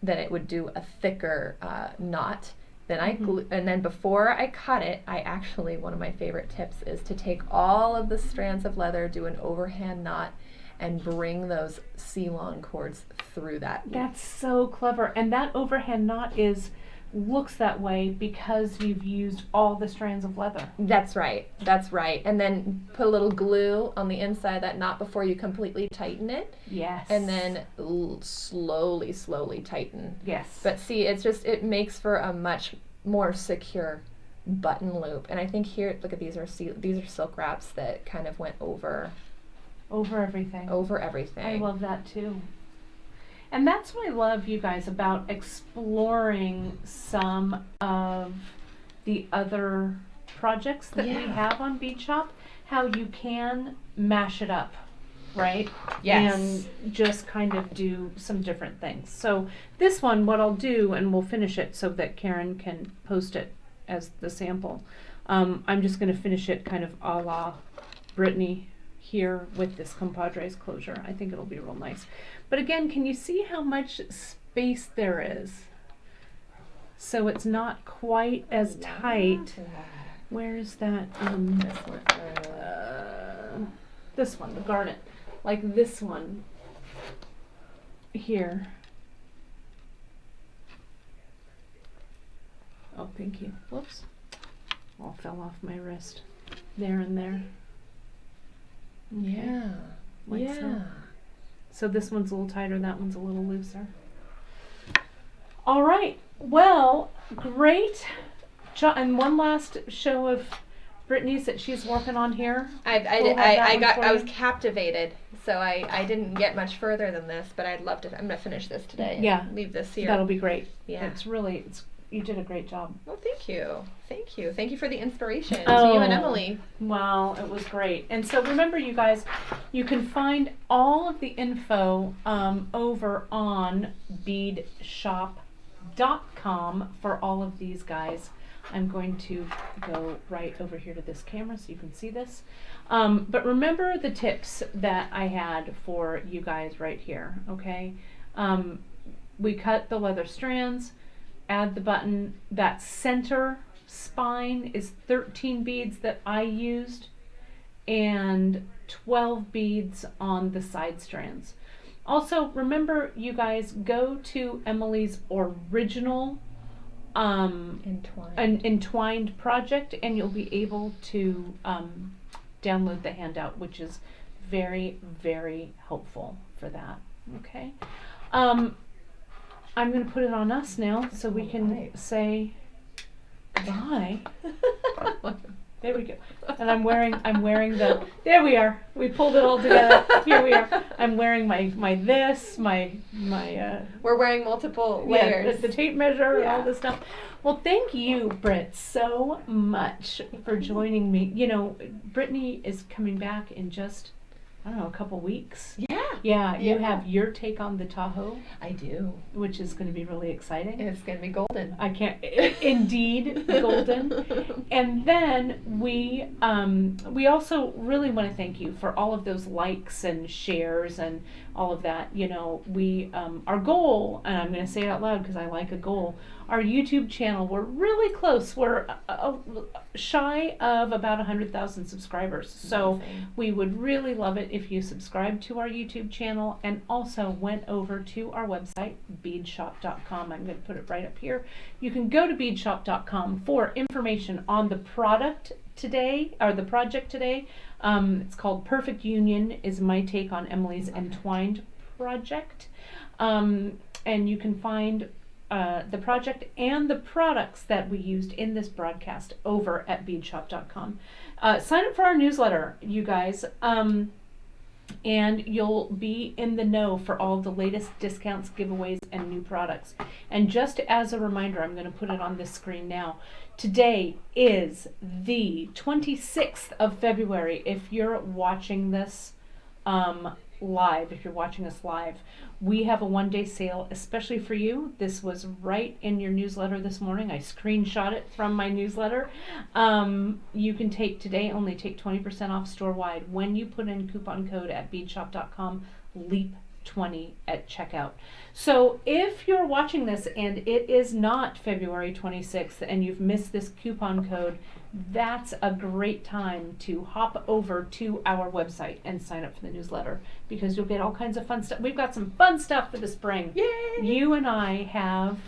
then it would do a thicker knot. Then I glue, and then before I cut it, I actually, one of my favorite tips is to take all of the strands of leather, do an overhand knot, and bring those seal-on cords through that loop. That's so clever. And that overhand knot is looks that way because you've used all the strands of leather. That's right. That's right. And then put a little glue on the inside of that knot before you completely tighten it. Yes. And then slowly tighten. Yes. But see, it makes for a much more secure button loop. And I think here, look at these are silk wraps that kind of went over everything. Over everything. I love that too. And that's what I love, you guys, about exploring some of the other projects that we have on Beadshop, how you can mash it up, right? Yes. And just kind of do some different things. So this one, what I'll do, and we'll finish it so that Karen can post it as the sample. I'm just going to finish it kind of a la Brittany here with this compadres closure. I think it'll be real nice. But again, can you see how much space there is? So it's not quite as tight. Where is that? This one, the garnet. Like this one here. Oh, thank you. Whoops. All fell off my wrist. There and there. Okay. Yeah. Like so. So this one's a little tighter, that one's a little looser. All right. Well, great. And one last show of Brittany's that she's working on here. I was captivated. So I didn't get much further than this, but I'd love to. I'm gonna finish this today. Yeah. And leave this here. That'll be great. Yeah. You did a great job. Well, thank you. Thank you for the inspiration to Oh. you and Emily. Wow, it was great. And so remember, you guys, you can find all of the info over on beadshop.com for all of these guys. I'm going to go right over here to this camera so you can see this. But remember the tips that I had for you guys right here, okay? We cut the leather strands, add the button. That center spine is 13 beads that I used and 12 beads on the side strands. Also, remember, you guys, go to Emily's original Entwined project, and you'll be able to download the handout, which is very, very helpful for that. Okay. I'm going to put it on us now so we can say goodbye. There we go. And I'm wearing there we are. We pulled it all together. Here we are. I'm wearing my We're wearing multiple layers. The tape measure and all this stuff. Well, thank you, Britt, so much for joining me. You know, Brittany is coming back in just, I don't know, a couple weeks. Yeah, you have your take on the Tahoe. I do. Which is going to be really exciting. It's going to be golden. I can't, indeed, golden. And then we also really want to thank you for all of those likes and shares and all of that. You know, our goal, and I'm going to say it out loud because I like a goal, our YouTube channel, we're really close. We're shy of about 100,000 subscribers. So we would really love it if you subscribed to our YouTube channel and also went over to our website, beadshop.com. I'm going to put it right up here. You can go to beadshop.com for information on the product today, or the project today. It's called Perfect Union, is my take on Emily's Entwined project. And you can find the project and the products that we used in this broadcast over at beadshop.com. Sign up for our newsletter, you guys, and you'll be in the know for all the latest discounts, giveaways, and new products. And just as a reminder, I'm going to put it on this screen now. Today is the 26th of February. If you're watching this live, if you're watching us live, we have a one-day sale especially for you. This was right in your newsletter this morning. I screenshot it from my newsletter. You can take 20% off store-wide when you put in coupon code at beadshop.com, LEAP20 at checkout. So if you're watching this and it is not February 26th and you've missed this coupon code, that's a great time to hop over to our website and sign up for the newsletter, because you'll get all kinds of fun stuff. We've got some fun stuff for the spring. Yay! You and I have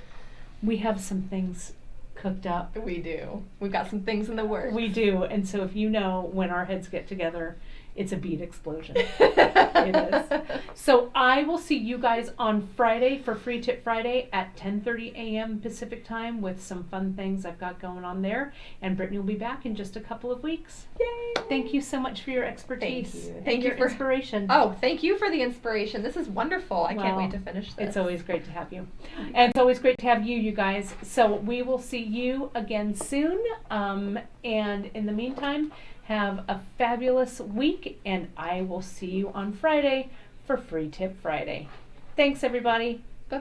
We have some things cooked up. We do. We've got some things in the works. We do, and so if you know, when our heads get together, it's a bead explosion. It is. So I will see you guys on Friday for Free Tip Friday at 10:30 a.m. Pacific time with some fun things I've got going on there. And Brittany will be back in just a couple of weeks. Yay! Thank you so much for your expertise. Thank you. And Thank you your for inspiration. Oh, thank you for the inspiration. This is wonderful. I can't Well, wait to finish this. It's always great to have you. And it's always great to have you guys. So we will see you again soon. And in the meantime, have a fabulous week, and I will see you on Friday for Free Tip Friday. Thanks, everybody.